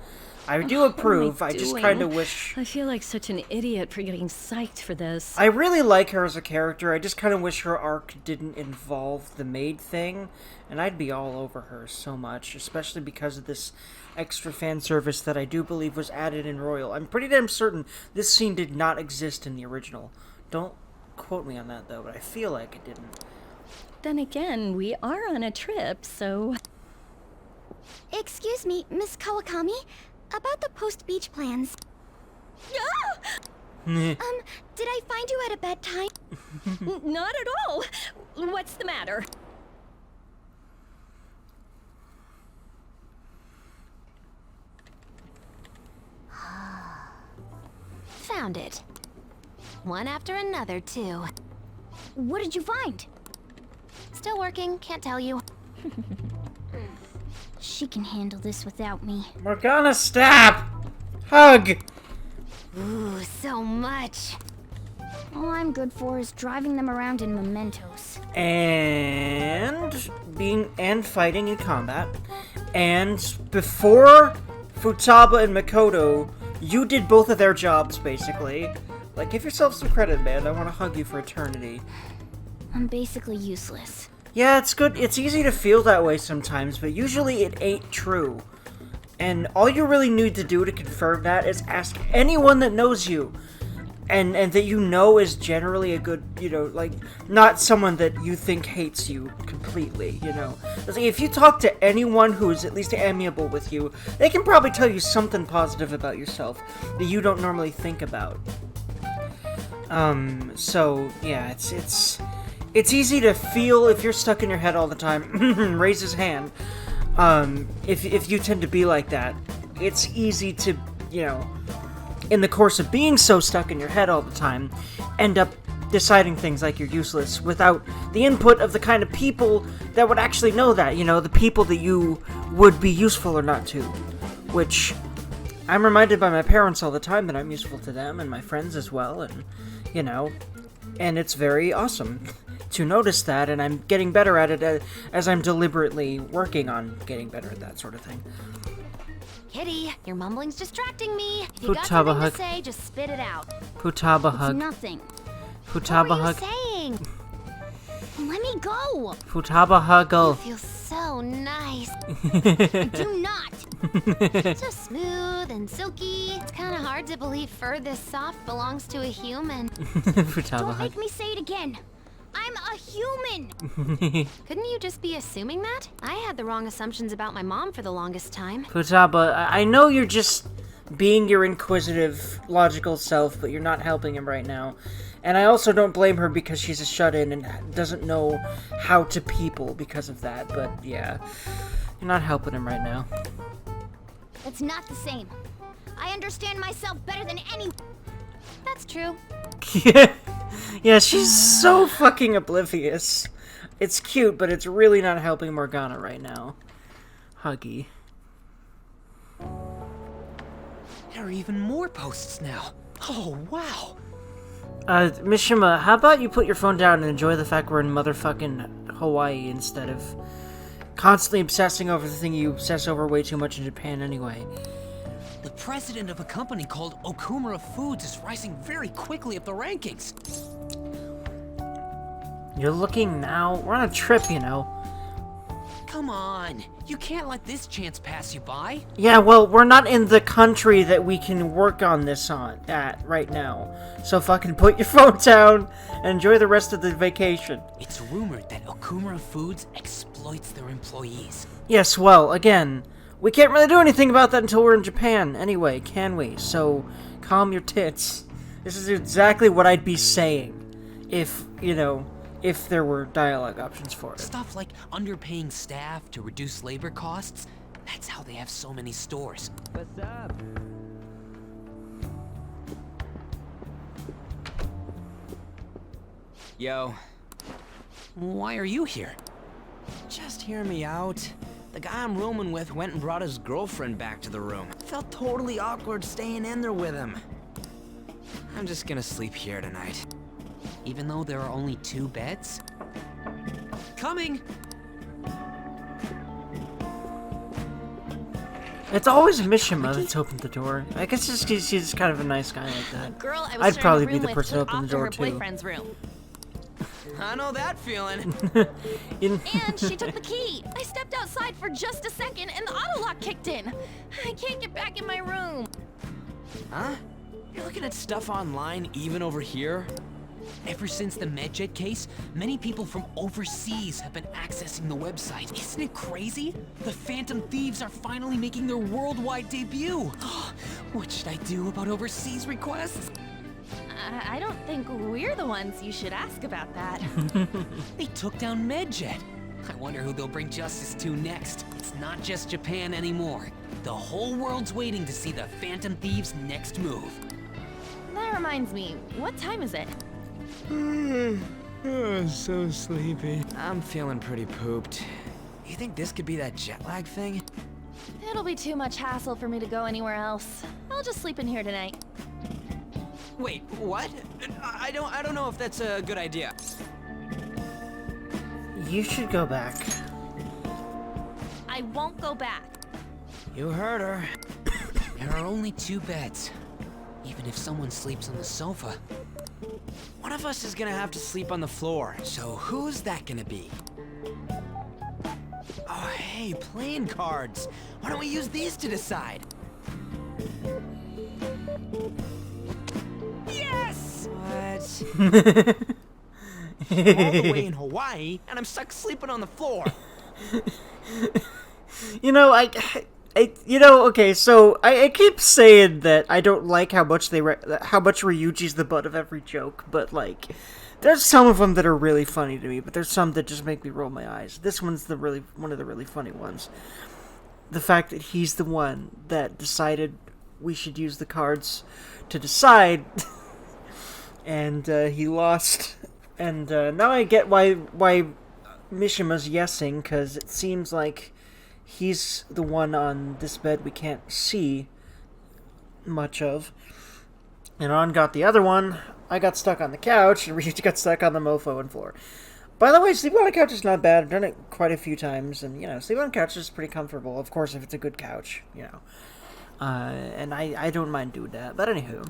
I do approve. I just kind of wish. I feel like such an idiot for getting psyched for this. I really like her as a character. I just kind of wish her arc didn't involve the maid thing, and I'd be all over her so much, especially because of this extra fan service that I do believe was added in Royal. I'm pretty damn certain this scene did not exist in the original. Don't quote me on that, though, but I feel like it didn't. Then again, we are on a trip, so... Excuse me, Miss Kawakami? About the post-beach plans. Did I find you at a bad time? Not at all! What's the matter? Found it. One after another, too. What did you find? Still working, can't tell you. She can handle this without me. Morgana, stop! Hug! Ooh, so much. All I'm good for is driving them around in mementos. And fighting in combat. And before Futaba and Makoto, you did both of their jobs, basically. Like, give yourself some credit, man. I want to hug you for eternity. I'm basically useless. Yeah, it's good. It's easy to feel that way sometimes, but usually it ain't true. And all you really need to do to confirm that is ask anyone that knows you. And that you know is generally a good, you know, like, not someone that you think hates you completely, you know. It's like, if you talk to anyone who is at least amiable with you, they can probably tell you something positive about yourself that you don't normally think about. So, yeah, it's easy to feel if you're stuck in your head all the time. Raise his hand. If you tend to be like that, it's easy to, you know, in the course of being so stuck in your head all the time, end up deciding things like you're useless without the input of the kind of people that would actually know that, you know, the people that you would be useful or not to. Which, I'm reminded by my parents all the time that I'm useful to them and my friends as well, and, you know, and it's very awesome to notice that, and I'm getting better at it as I'm deliberately working on getting better at that sort of thing. Kitty, your mumbling's distracting me. If you got Futaba something hug. to say, just spit it out. Futaba hug. Nothing. Futaba What were hug. you saying? Let me go. Futaba huggle. Feels so nice. Do not. So smooth and silky. It's kind of hard to believe fur this soft belongs to a human. Futaba Don't hug. make me say it again. I'm a human. Couldn't you just be assuming that? I had the wrong assumptions about my mom for the longest time. Futaba, I know you're just being your inquisitive, logical self, but you're not helping him right now. And I also don't blame her because she's a shut-in and doesn't know how to people because of that, but yeah. You're not helping him right now. It's not the same. I understand myself better than anyone. That's true. Yeah, she's so fucking oblivious. It's cute, but it's really not helping Morgana right now. Huggy. There are even more posts now. Oh, wow. Mishima, how about you put your phone down and enjoy the fact we're in motherfucking Hawaii instead of constantly obsessing over the thing you obsess over way too much in Japan anyway. The president of a company called Okumura Foods is rising very quickly up the rankings. You're looking now? We're on a trip, you know. Come on, you can't let this chance pass you by. Yeah, well, we're not in the country that we can work on this at right now. So fucking put your phone down and enjoy the rest of the vacation. It's rumored that Okumura Foods exploits their employees. Yes, well, again, we can't really do anything about that until we're in Japan anyway, can we? So, calm your tits. This is exactly what I'd be saying if, you know, if there were dialogue options for it. Stuff like underpaying staff to reduce labor costs. That's how they have so many stores. What's up? Yo, Why are you here? just hear me out. The guy I'm rooming with went and brought his girlfriend back to the room. Felt totally awkward staying in there with him. I'm just gonna sleep here tonight. Even though there are only 2 beds? Coming! It's always Mishima that's opened the door. I guess she's kind of a nice guy like that. Girl, I was I'd sharing probably a be room the with person took opening the off to door her too. boyfriend's room. I know that feeling. In- And she took the key. I stepped outside for just a second and the auto lock kicked in. I can't get back in my room. Huh? You're looking at stuff online even over here? Ever since the MedJet case, many people from overseas have been accessing the website. Isn't it crazy? The Phantom Thieves are finally making their worldwide debut. What should I do about overseas requests? I don't think we're the ones you should ask about that. They took down MedJet. I wonder who they'll bring justice to next. It's not just Japan anymore. The whole world's waiting to see the Phantom Thieves' next move. That reminds me, what time is it? Oh, so sleepy. I'm feeling pretty pooped. You think this could be that jet lag thing? It'll be too much hassle for me to go anywhere else. I'll just sleep in here tonight. Wait, what? I don't know if that's a good idea. You should go back. I won't go back. You heard her. There are only 2 beds. Even if someone sleeps on the sofa. One of us is gonna have to sleep on the floor, so who's that gonna be? Oh, hey, playing cards. Why don't we use these to decide? Yes! What? I'm all the way in Hawaii, and I'm stuck sleeping on the floor. You know, okay, so I keep saying that I don't like how much how much Ryuji's the butt of every joke, but like, there's some of them that are really funny to me, but there's some that just make me roll my eyes. This one's one of the really funny ones. The fact that he's the one that decided we should use the cards to decide and he lost. And now I get why Mishima's yesing, because it seems like he's the one on this bed we can't see much of. And On got the other one. I got stuck on the couch, and Ryuji got stuck on the mofo and floor. By the way, sleeping on a couch is not bad. I've done it quite a few times, and, sleeping on a couch is pretty comfortable. Of course, if it's a good couch, and I don't mind doing that. But anywho.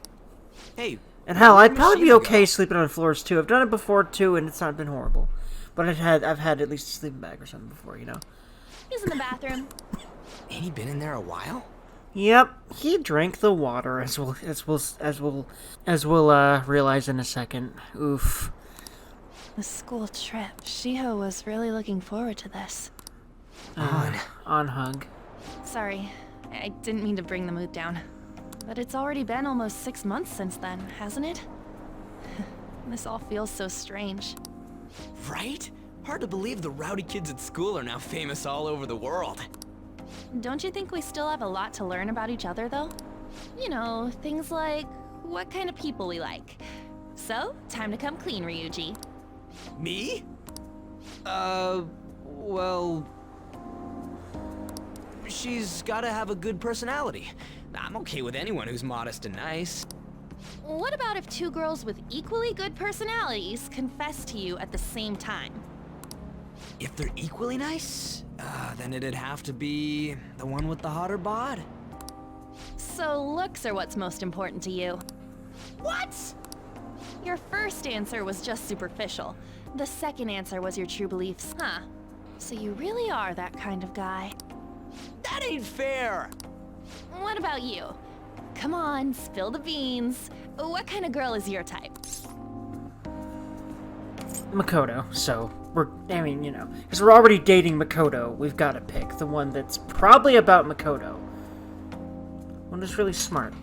Hey. And hell, I'd probably be okay sleeping on floors, too. I've done it before, too, and it's not been horrible. But I've had at least a sleeping bag or something before, He's in the bathroom. Ain't he been in there a while? Yep, he drank the water, as we'll realize in a second. Oof. The school trip. Shiho was really looking forward to this. On hug. Sorry, I didn't mean to bring the mood down. But it's already been almost 6 months since then, hasn't it? This all feels so strange. Right? Hard to believe the rowdy kids at school are now famous all over the world. Don't you think we still have a lot to learn about each other, though? Things like what kind of people we like. So, time to come clean, Ryuji. Me? Well... She's gotta have a good personality. I'm okay with anyone who's modest and nice. What about if two girls with equally good personalities confess to you at the same time? If they're equally nice, then it'd have to be the one with the hotter bod. So looks are what's most important to you. What? Your first answer was just superficial. The second answer was your true beliefs, huh? So you really are that kind of guy. That ain't fair! What about you? Come on, spill the beans. What kind of girl is your type? Makoto, so because we're already dating Makoto, we've got to pick the one that's probably about Makoto. One that's really smart.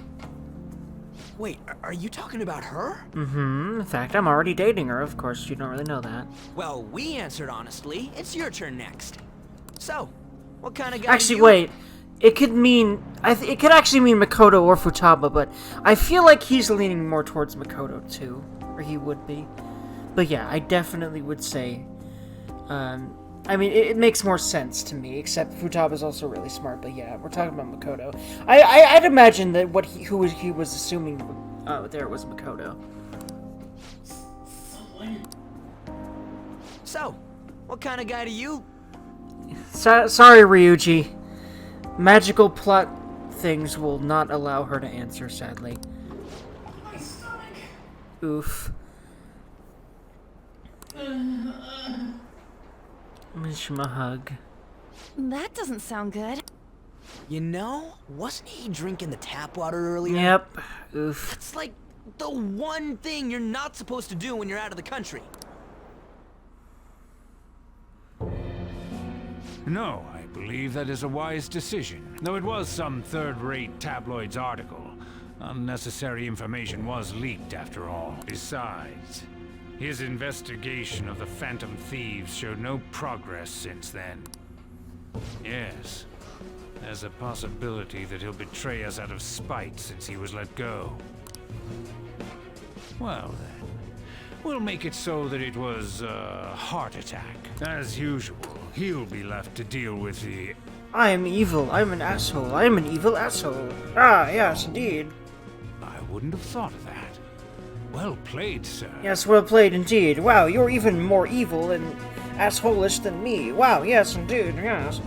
Wait, are you talking about her? Mm-hmm. In fact, I'm already dating her. Of course, you don't really know that. Well, we answered honestly. It's your turn next. So, what kind of guy Actually, wait. It could mean... it could actually mean Makoto or Futaba, but I feel like he's leaning more towards Makoto, too. Or he would be. But yeah, I definitely would say... it makes more sense to me, except Futaba's also really smart, but yeah, we're talking about Makoto. I'd imagine that who he was assuming there was Makoto. So, what kind of guy do you... Sorry, Ryuji. Magical plot things will not allow her to answer, sadly. My stomach. Oof. Mishima hug. That doesn't sound good. Wasn't he drinking the tap water earlier? Yep. Oof. That's like the one thing you're not supposed to do when you're out of the country. No, I believe that is a wise decision. Though it was some third-rate tabloid's article. Unnecessary information was leaked after all. Besides, his investigation of the Phantom Thieves showed no progress since then. Yes, there's a possibility that he'll betray us out of spite since he was let go. Well then, we'll make it so that it was a heart attack. As usual, he'll be left to deal with the... I am evil. I'm an asshole. I'm an evil asshole. Ah, yes, indeed. I wouldn't have thought of that. Well played, sir. Yes, well played indeed. Wow, you're even more evil and assholish than me. Wow, yes, indeed, yes.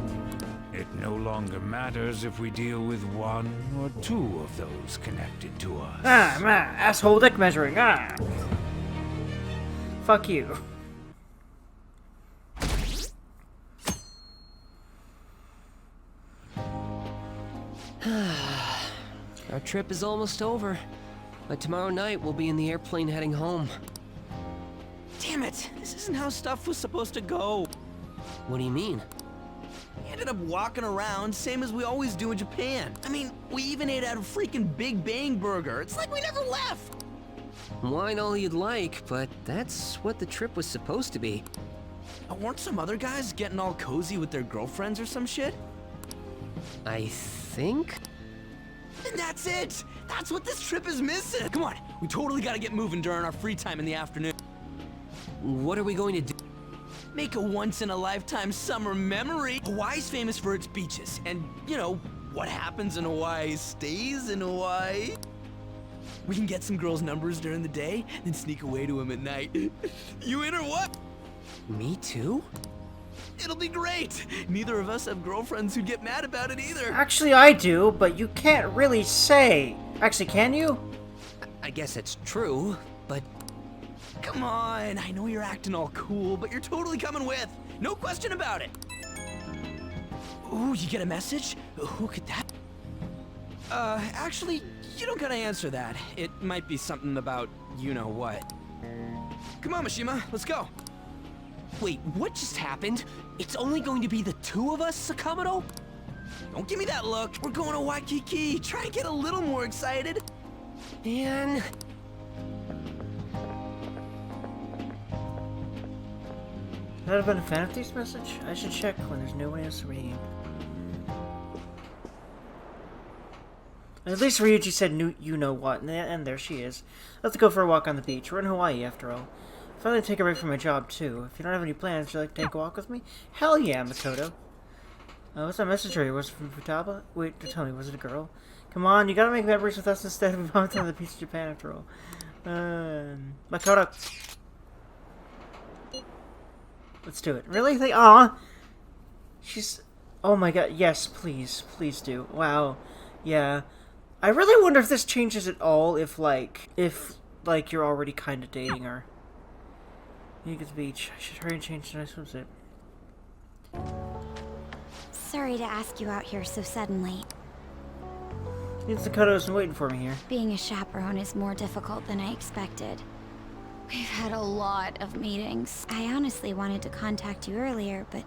It no longer matters if we deal with one or two of those connected to us. Asshole dick measuring, Fuck you. Our trip is almost over. By tomorrow night, we'll be in the airplane heading home. Damn it! This isn't how stuff was supposed to go. What do you mean? We ended up walking around, same as we always do in Japan. I mean, we even ate at a freaking Big Bang Burger. It's like we never left! Wine all you'd like, but that's what the trip was supposed to be. Weren't some other guys getting all cozy with their girlfriends or some shit? I think? And that's it! That's what this trip is missing! Come on, we totally gotta get moving during our free time in the afternoon. What are we going to do? Make a once-in-a-lifetime summer memory. Hawaii's famous for its beaches, and, you know, what happens in Hawaii stays in Hawaii. We can get some girls' numbers during the day, then sneak away to them at night. You in or what? Me too? It'll be great! Neither of us have girlfriends who'd get mad about it either. Actually, I do, but you can't really say. Actually, can you? I guess it's true, but... Come on, I know you're acting all cool, but you're totally coming with. No question about it. Ooh, you get a message? Who could that? Actually, you don't gotta answer that. It might be something about you-know-what. Come on, Mishima, let's go. Wait, what just happened? It's only going to be the two of us, Sakamoto? Don't give me that look. We're going to Waikiki. Try and get a little more excited. Man... Could that have been a fan of this message? I should check when there's no one else reading. At least Ryuji said you know what, and there she is. Let's go for a walk on the beach. We're in Hawaii, after all. Finally take a break from my job, too. If you don't have any plans, would you like to take a walk with me? Hell yeah, Makoto. What's that message here? Was it from Futaba? Wait, tell me, was it a girl? Come on, you gotta make memories with us instead of going to the beach of Japan, after all. Makoto. Let's do it. Really? Aw! She's... Oh my god, yes, please. Please do. Wow. Yeah. I really wonder if this changes at all if you're already kind of dating her. You get to the beach. I should hurry and change to my swimsuit. Sorry to ask you out here so suddenly. Makoto's been waiting for me here. Being a chaperone is more difficult than I expected. We've had a lot of meetings. I honestly wanted to contact you earlier, but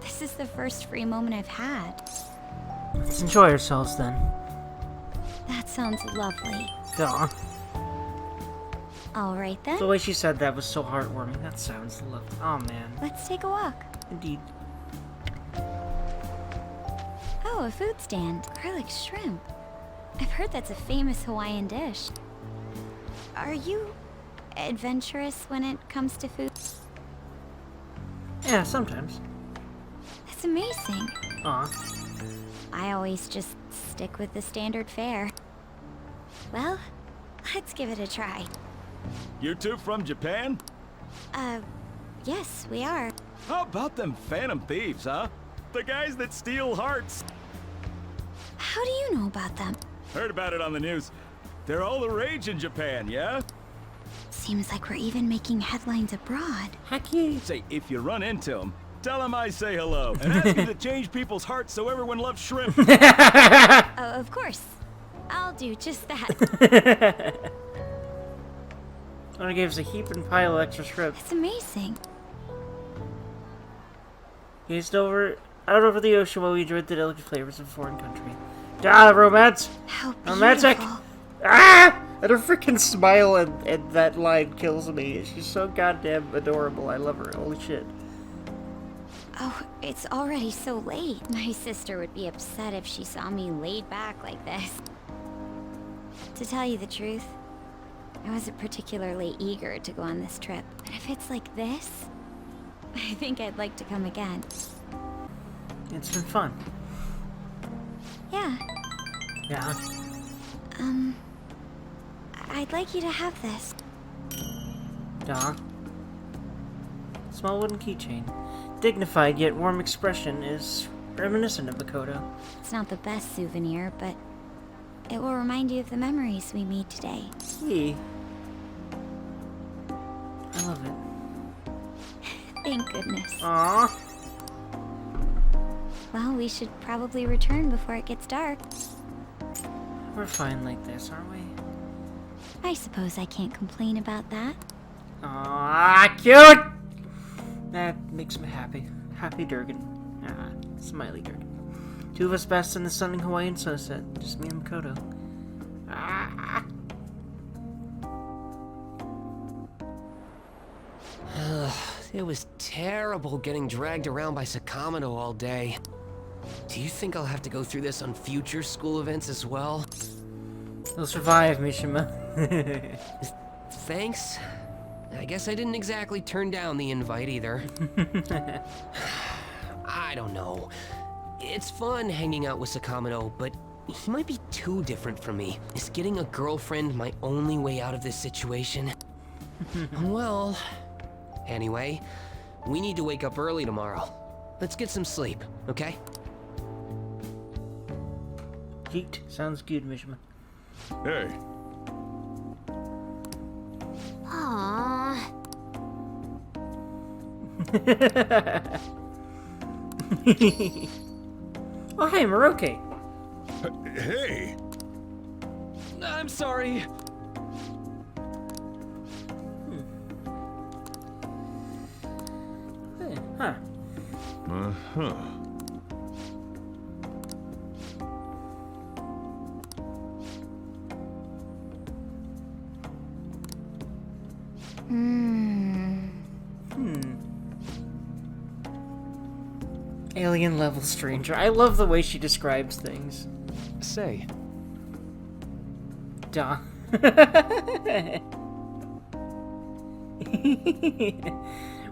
this is the first free moment I've had. Let's enjoy ourselves then. That sounds lovely. Duh. All right then. The way she said that was so heartwarming. That sounds lovely. Oh man. Let's take a walk. Indeed. Oh, a food stand. Garlic shrimp. I've heard that's a famous Hawaiian dish. Are you adventurous when it comes to food? Yeah, sometimes. That's amazing. Aw. I always just stick with the standard fare. Well, let's give it a try. You two from Japan? Yes, we are. How about them phantom thieves, huh? The guys that steal hearts. How do you know about them? Heard about it on the news. They're all the rage in Japan, yeah? Seems like we're even making headlines abroad. Heck yeah. Say, if you run into them, tell them I say hello, and ask me to change people's hearts so everyone loves shrimp. Of course. I'll do just that. Only gave us a heap and pile of extra shrimp. It's amazing. Gazed out over the ocean while we enjoyed the delicate flavors of a foreign country. Ah, romance! How beautiful. Romantic! Ah! And her freaking smile and that line kills me. She's so goddamn adorable. I love her. Holy shit. Oh, it's already so late. My sister would be upset if she saw me laid back like this. To tell you the truth, I wasn't particularly eager to go on this trip. But if it's like this, I think I'd like to come again. It's been fun. Yeah. Yeah. I'd like you to have this. Duh. Small wooden keychain. Dignified yet warm expression is reminiscent of Makoto. It's not the best souvenir, but it will remind you of the memories we made today. Yee. I love it. Thank goodness. Aww. Well, we should probably return before it gets dark. We're fine like this, aren't we? I suppose I can't complain about that. Aww, cute! That makes me happy. Happy Dergy. Ah, smiley Dergy. Two of us basks in the stunning Hawaiian sunset. Just me and Makoto. Ah. It was terrible getting dragged around by Sakamoto all day. Do you think I'll have to go through this on future school events as well? You'll survive, Mishima. Thanks. I guess I didn't exactly turn down the invite either. I don't know. It's fun hanging out with Sakamoto, but he might be too different from me. Is getting a girlfriend my only way out of this situation? Well, anyway, we need to wake up early tomorrow. Let's get some sleep, okay? Geeked. Sounds good, Mishima. Hey. Aww. Oh, hey, Maroke. Hey. I'm sorry. Hey, huh. Uh-huh. Alien level stranger. I love the way she describes things. Say. Duh.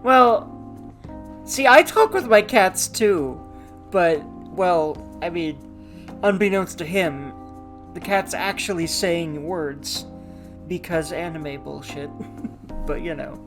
Well, see, I talk with my cats too, but, well, I mean, unbeknownst to him, the cat's actually saying words because anime bullshit. But, you know.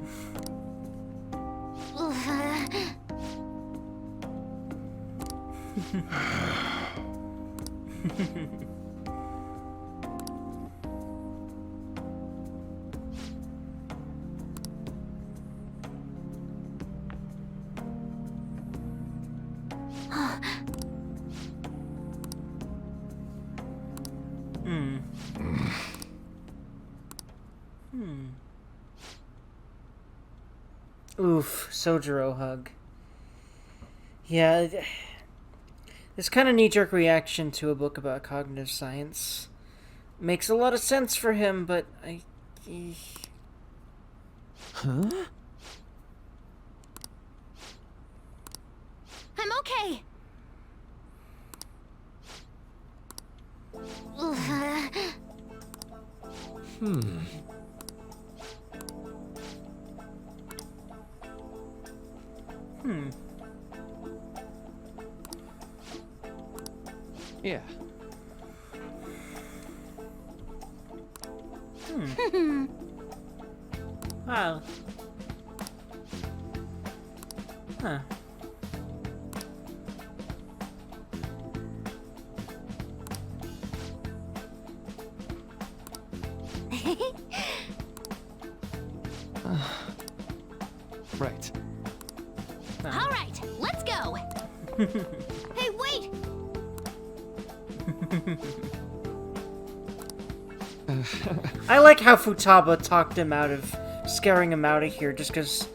Oof, Sojiro hug. Yeah, this kind of knee-jerk reaction to a book about cognitive science makes a lot of sense for him, but Huh? I'm okay. Yeah. Wow. Huh. Right. All right, let's go. Hey, wait! I like how Futaba talked him out of scaring him out of here just because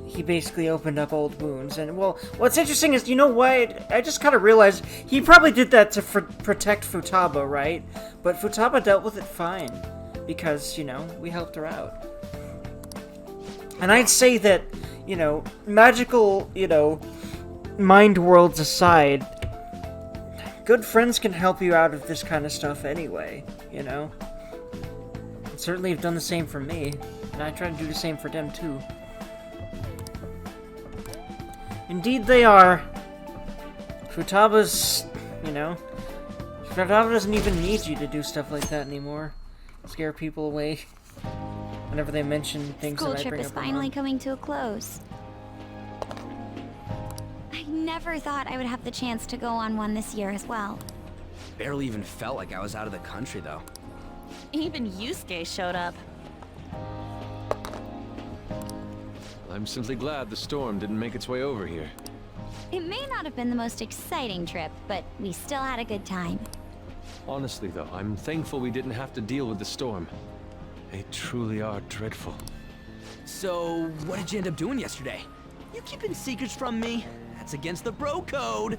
he basically opened up old wounds. And, well, what's interesting is, you know what? I just kind of realized he probably did that to protect Futaba, right? But Futaba dealt with it fine because, you know, we helped her out. And I'd say that, you know, magical, you know, mind worlds aside, good friends can help you out of this kind of stuff anyway, you know? And certainly have done the same for me, and I try to do the same for them too. Indeed they are. Futaba's, you know, Futaba doesn't even need you to do stuff like that anymore. Scare people away whenever they mention things School that I trip bring is up. finally coming to a close. I never thought I would have the chance to go on one this year as well. Barely even felt like I was out of the country, though. Even Yusuke showed up. I'm simply glad the storm didn't make its way over here. It may not have been the most exciting trip, but we still had a good time. Honestly, though, I'm thankful we didn't have to deal with the storm. They truly are dreadful. So, what did you end up doing yesterday? You keeping secrets from me? That's against the bro code.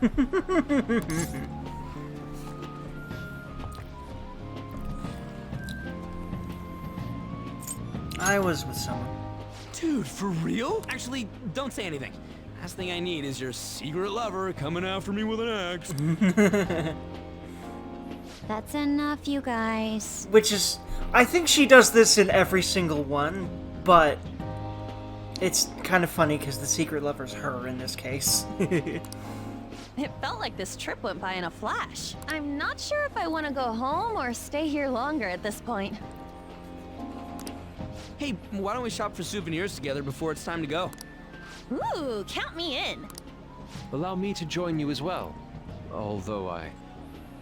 I was with someone. Dude, for real? Actually, don't say anything. Last thing I need is your secret lover coming after me with an axe. That's enough, you guys. Which is, I think she does this in every single one, but it's kind of funny because the secret lover's her in this case. It felt like this trip went by in a flash. I'm not sure if I want to go home or stay here longer at this point. Hey, why don't we shop for souvenirs together before it's time to go? Ooh, count me in. Allow me to join you as well. Although I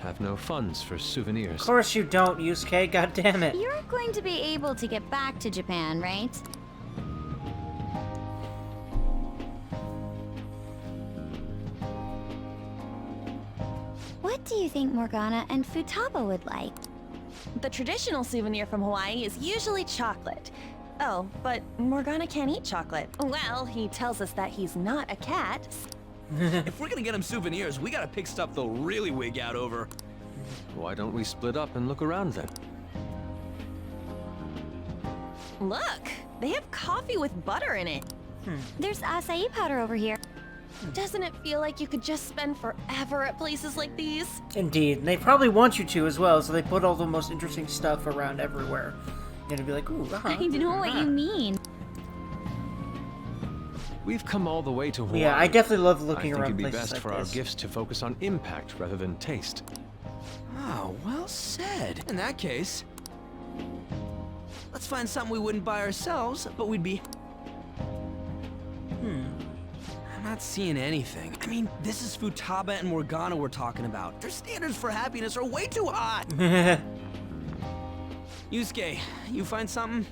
have no funds for souvenirs. Of course you don't, Yusuke, goddammit. You're going to be able to get back to Japan, right? What do you think Morgana and Futaba would like? The traditional souvenir from Hawaii is usually chocolate. Oh, but Morgana can't eat chocolate. Well, he tells us that he's not a cat. If we're gonna get him souvenirs, we gotta pick stuff they'll really wig out over. Why don't we split up and look around then? Look, they have coffee with butter in it. There's acai powder over here. Doesn't it feel like you could just spend forever at places like these? Indeed, and they probably want you to as well, so they put all the most interesting stuff around everywhere. You're gonna be like, ooh, I know what you mean. We've come all the way to Hawaii. Yeah, I definitely love looking I around think it'd be places best like for our this. gifts to focus on impact rather than taste. Oh, well said. In that case, let's find something we wouldn't buy ourselves, but we'd be... I'm not seeing anything. I mean, this is Futaba and Morgana we're talking about. Their standards for happiness are way too high. Yusuke, you find something?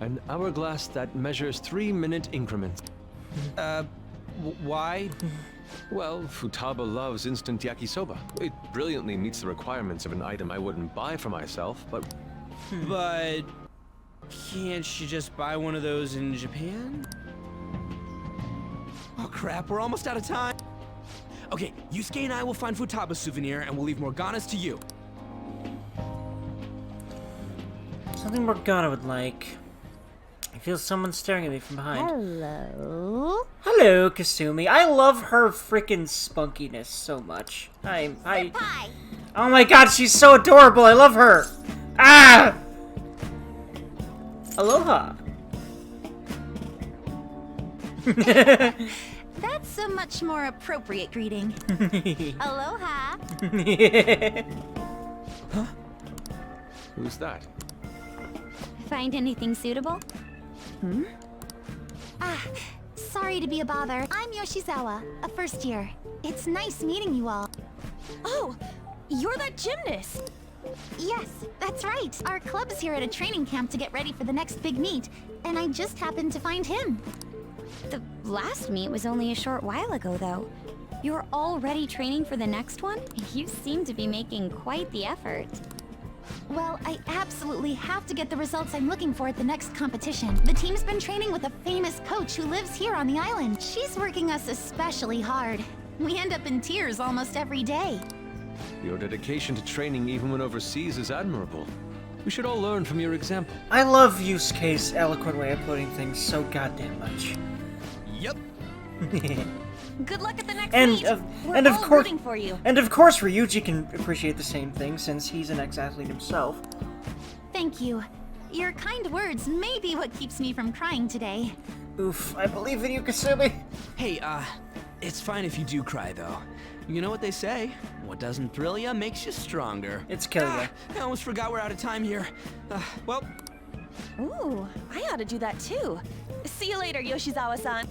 An hourglass that measures 3-minute increments. Why? Well, Futaba loves instant yakisoba. It brilliantly meets the requirements of an item I wouldn't buy for myself, but... But... can't she just buy one of those in Japan? Oh crap, we're almost out of time. Okay, Yusuke and I will find Futaba's souvenir and we'll leave Morgana's to you. Something Morgana would like. I feel someone staring at me from behind. Hello? Hello, Kasumi. I love her freaking spunkiness so much. Oh my god, she's so adorable. I love her. Ah! Aloha. That's a much more appropriate greeting. Aloha. Huh? Who's that? Find anything suitable? Sorry to be a bother. I'm Yoshizawa, a first year. It's nice meeting you all. Oh, you're that gymnast. Yes, that's right. Our club's here at a training camp to get ready for the next big meet, and I just happened to find him. The last meet was only a short while ago, though. You're already training for the next one? You seem to be making quite the effort. Well, I absolutely have to get the results I'm looking for at the next competition. The team's been training with a famous coach who lives here on the island. She's working us especially hard. We end up in tears almost every day. Your dedication to training even when overseas is admirable. We should all learn from your example. I love Yusuke's eloquent way of putting things so goddamn much. Yep. Good luck at the next And meet. We're and of all course, rooting for you. and of course, Ryuji can appreciate the same thing since he's an ex-athlete himself. Thank you. Your kind words may be what keeps me from crying today. Oof, I believe in you, Kasumi. Hey, it's fine if you do cry, though. You know what they say? What doesn't thrill ya makes you stronger. It's kill ya. I almost forgot we're out of time here. Well... Ooh, I ought to do that too. See you later, Yoshizawa-san.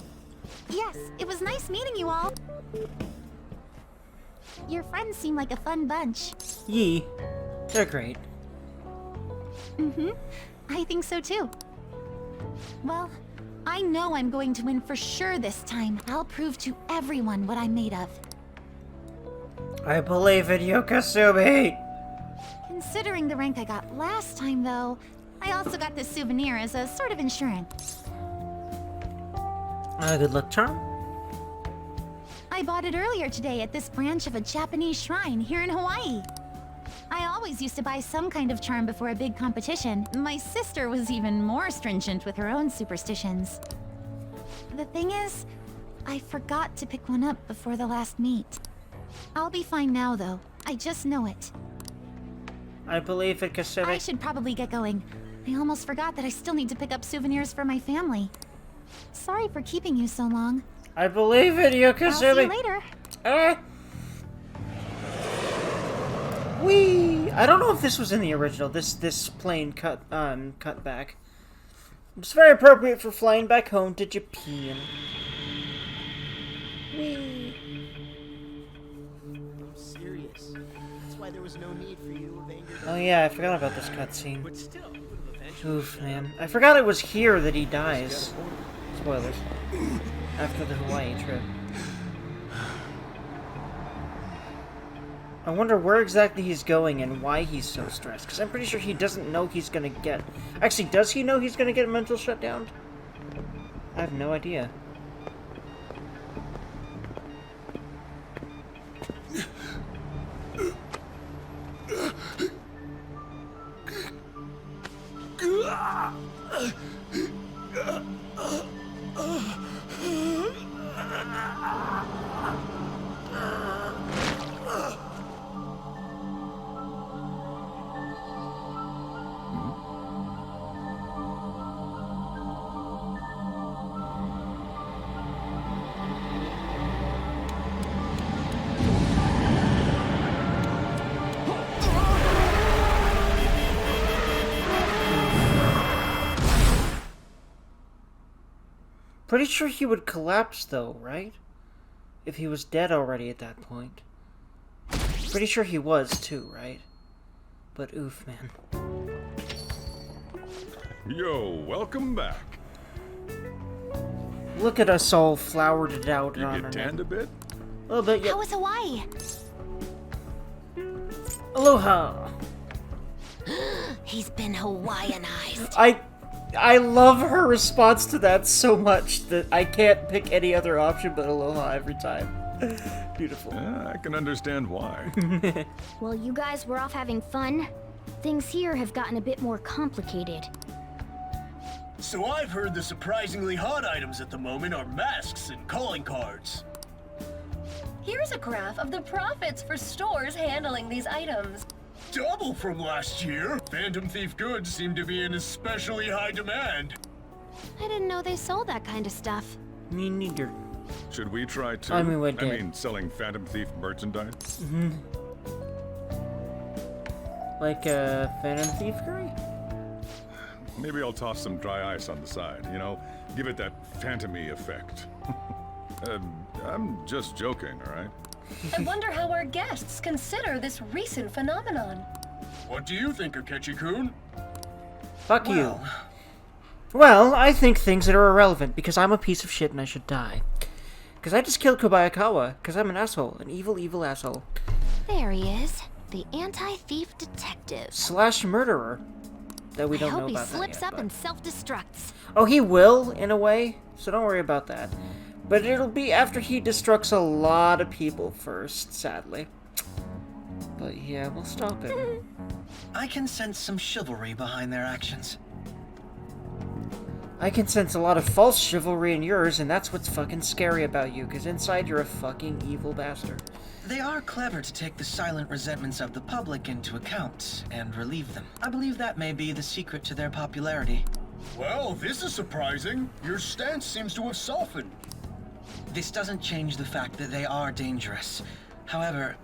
Yes, it was nice meeting you all. Your friends seem like a fun bunch. Yee. They're great. I think so too. Well, I know I'm going to win for sure this time. I'll prove to everyone what I'm made of. I believe in you, Kasumi. Considering the rank I got last time, though, I also got this souvenir as a sort of insurance. Good luck charm. I bought it earlier today at this branch of a Japanese shrine here in Hawaii. I always used to buy some kind of charm before a big competition. My sister was even more stringent with her own superstitions. The thing is, I forgot to pick one up before the last meet. I'll be fine now, though. I just know it. I believe it, Kasumi. I should probably get going. I almost forgot that I still need to pick up souvenirs for my family. Sorry for keeping you so long. I believe it, Kasumi. I'll see you later. Whee! I don't know if this was in the original. This plane cut back. It's very appropriate for flying back home to Japan. Whee! I'm serious. That's why there was no need for you to have angered. Oh yeah, I forgot about this cutscene. Oof, man. I forgot it was here that he dies. Spoilers. After the Hawaii trip. I wonder where exactly he's going and why he's so stressed. Because I'm pretty sure he doesn't know he's gonna get... Actually, does he know he's gonna get mental shutdown? I have no idea. Pretty sure he would collapse, though, right? If he was dead already at that point. Pretty sure he was, too, right? But oof, man. Yo, welcome back. Look at us all flowered it out. You get tanned a bit? A little bit, yeah. How was Hawaii? Aloha! He's been Hawaiianized. I love her response to that so much that I can't pick any other option but aloha every time. Beautiful. Yeah, I can understand why. While you guys were off having fun, things here have gotten a bit more complicated. So I've heard the surprisingly hot items at the moment are masks and calling cards. Here's a graph of the profits for stores handling these items. Double from last year. Phantom Thief goods seem to be in especially high demand. I didn't know they sold that kind of stuff. Me neither. Should we try too? I mean, selling Phantom Thief merchandise? Mm-hmm. Like a Phantom Thief curry? Maybe I'll toss some dry ice on the side, you know? Give it that phantom-y effect. I'm just joking, alright? I wonder how our guests consider this recent phenomenon. What do you think, Akechi-kun? Fuck you. Well, I think things that are irrelevant because I'm a piece of shit and I should die. Because I just killed Kobayakawa because I'm an asshole. An evil, evil asshole. There he is. The anti-thief detective. Slash murderer. That we don't know about that I hope he slips yet, up but... and self-destructs. Oh, he will, in a way. So don't worry about that. But it'll be after he destructs a lot of people first, sadly. But yeah, we'll stop him. I can sense some chivalry behind their actions. I can sense a lot of false chivalry in yours, and that's what's fucking scary about you, because inside you're a fucking evil bastard. They are clever to take the silent resentments of the public into account and relieve them. I believe that may be the secret to their popularity. Well, this is surprising. Your stance seems to have softened. This doesn't change the fact that they are dangerous. However...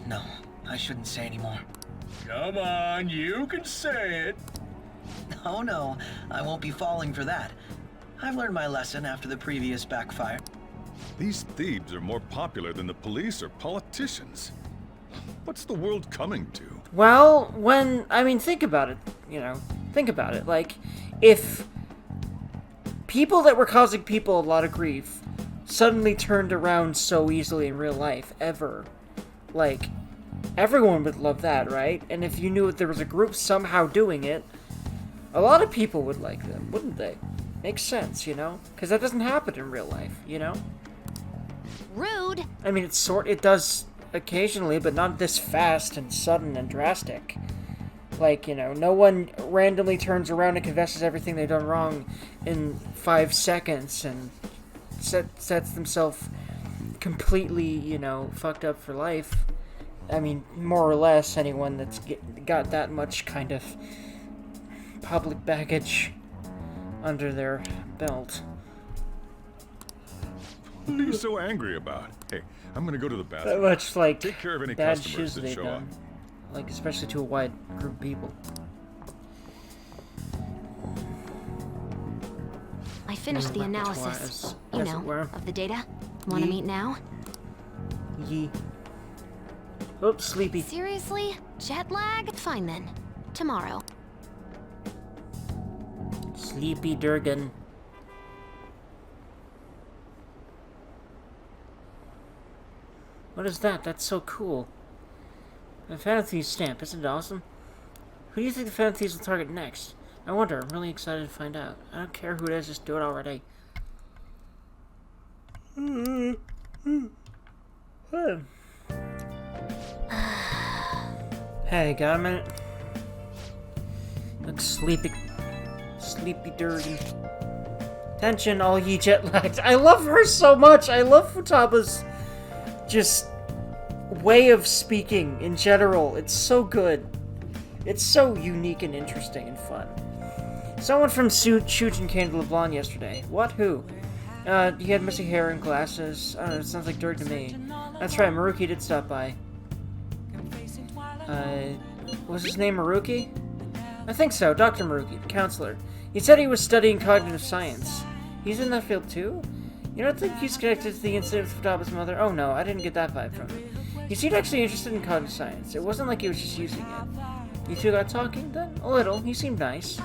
No, I shouldn't say anymore. Come on, you can say it. Oh no, I won't be falling for that. I've learned my lesson after the previous backfire. These thieves are more popular than the police or politicians. What's the world coming to? Well, think about it, you know. Think about it. Like, if people that were causing people a lot of grief suddenly turned around so easily in real life, like, everyone would love that, right? And if you knew that there was a group somehow doing it, a lot of people would like them, wouldn't they? Makes sense, you know? Because that doesn't happen in real life, you know? Rude. I mean, it does occasionally, but not this fast and sudden and drastic. Like, you know, no one randomly turns around and confesses everything they've done wrong in 5 seconds and sets themselves completely, you know, fucked up for life. I mean, more or less anyone that's got that much kind of public baggage under their belt. What are you so angry about? Hey, I'm gonna go to the That bathroom. much, like, Take care of any bad customers shiz that they've show up. done. Like, especially to a wide group of people. I finished the analysis, you know, of the data. Want to meet now? Yee. Oops, sleepy. Seriously? Jet lag? Fine then. Tomorrow. Sleepy Durgan. What is that? That's so cool. A Phantom Thieves stamp. Isn't it awesome? Who do you think the Phantom Thieves will target next? I wonder. I'm really excited to find out. I don't care who it is. Just do it already. Hey, got a minute? Looks sleepy. Sleepy dirty. Attention, all ye jet lagged. I love her so much. I love Futaba's just way of speaking in general. It's so good. It's so unique and interesting and fun. Someone from Shujin came to LeBlanc yesterday. What? Who? He had messy hair and glasses. I don't know, it sounds like dirt to me. That's right, Maruki did stop by. Was his name Maruki? I think so, Dr. Maruki, the counselor. He said he was studying cognitive science. He's in that field too? You don't think he's connected to the incident with Futaba's mother? Oh no, I didn't get that vibe from him. He seemed actually interested in cognitive science. It wasn't like he was just using it. You two got talking then? A little. He seemed nice.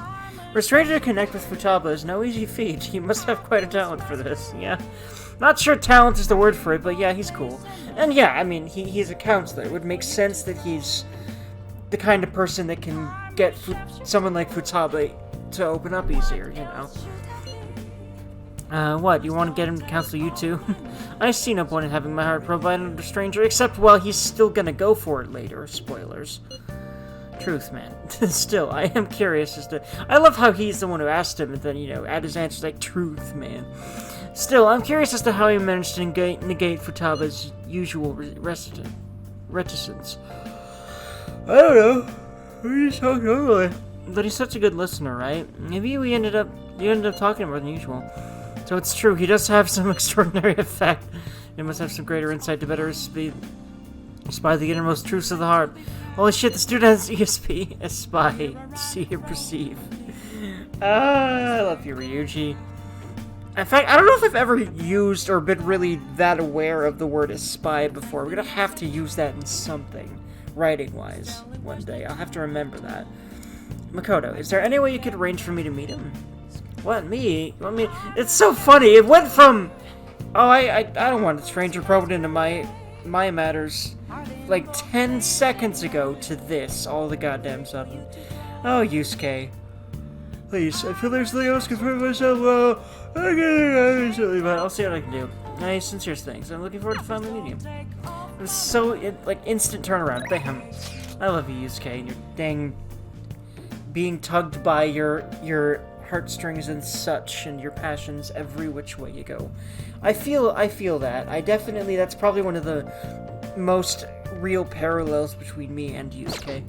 For a stranger to connect with Futaba is no easy feat. He must have quite a talent for this, yeah. Not sure talent is the word for it, but yeah, he's cool. And yeah, I mean, he's a counselor. It would make sense that he's the kind of person that can get someone like Futaba to open up easier, you know. What, you want to get him to counsel you too? I see no point in having my heart probed by another stranger, except, well, he's still gonna go for it later. Spoilers. Truth, man. Still, I am curious as to... I love how he's the one who asked him, and then, you know, add his answers like, truth, man. Still, I'm curious as to how he managed to negate Futaba's usual reticence. I don't know. We're just talking over. But he's such a good listener, right? Maybe you ended up talking more than usual. So it's true, he does have some extraordinary effect. He must have some greater insight to better spy the innermost truths of the heart. Holy shit, this dude has ESP. Espy. See or perceive. I love you, Ryuji. In fact, I don't know if I've ever used or been really that aware of the word espy before. We're gonna have to use that in something, writing-wise, one day. I'll have to remember that. Makoto, is there any way you could arrange for me to meet him? What, me? I mean, it's so funny. It went from, oh, I don't want a stranger probing into my matters, like 10 seconds ago, to this all the goddamn sudden. Oh, Yusuke. Please, I feel there's something else to prove myself well. But I'll see what I can do. Nice, sincere thanks. I'm looking forward to finally meeting him. It was so, like, instant turnaround. Bam. I love you, Yusuke, and your dang being tugged by your heartstrings and such, and your passions every which way you go. I feel that. That's probably one of the most real parallels between me and Yusuke.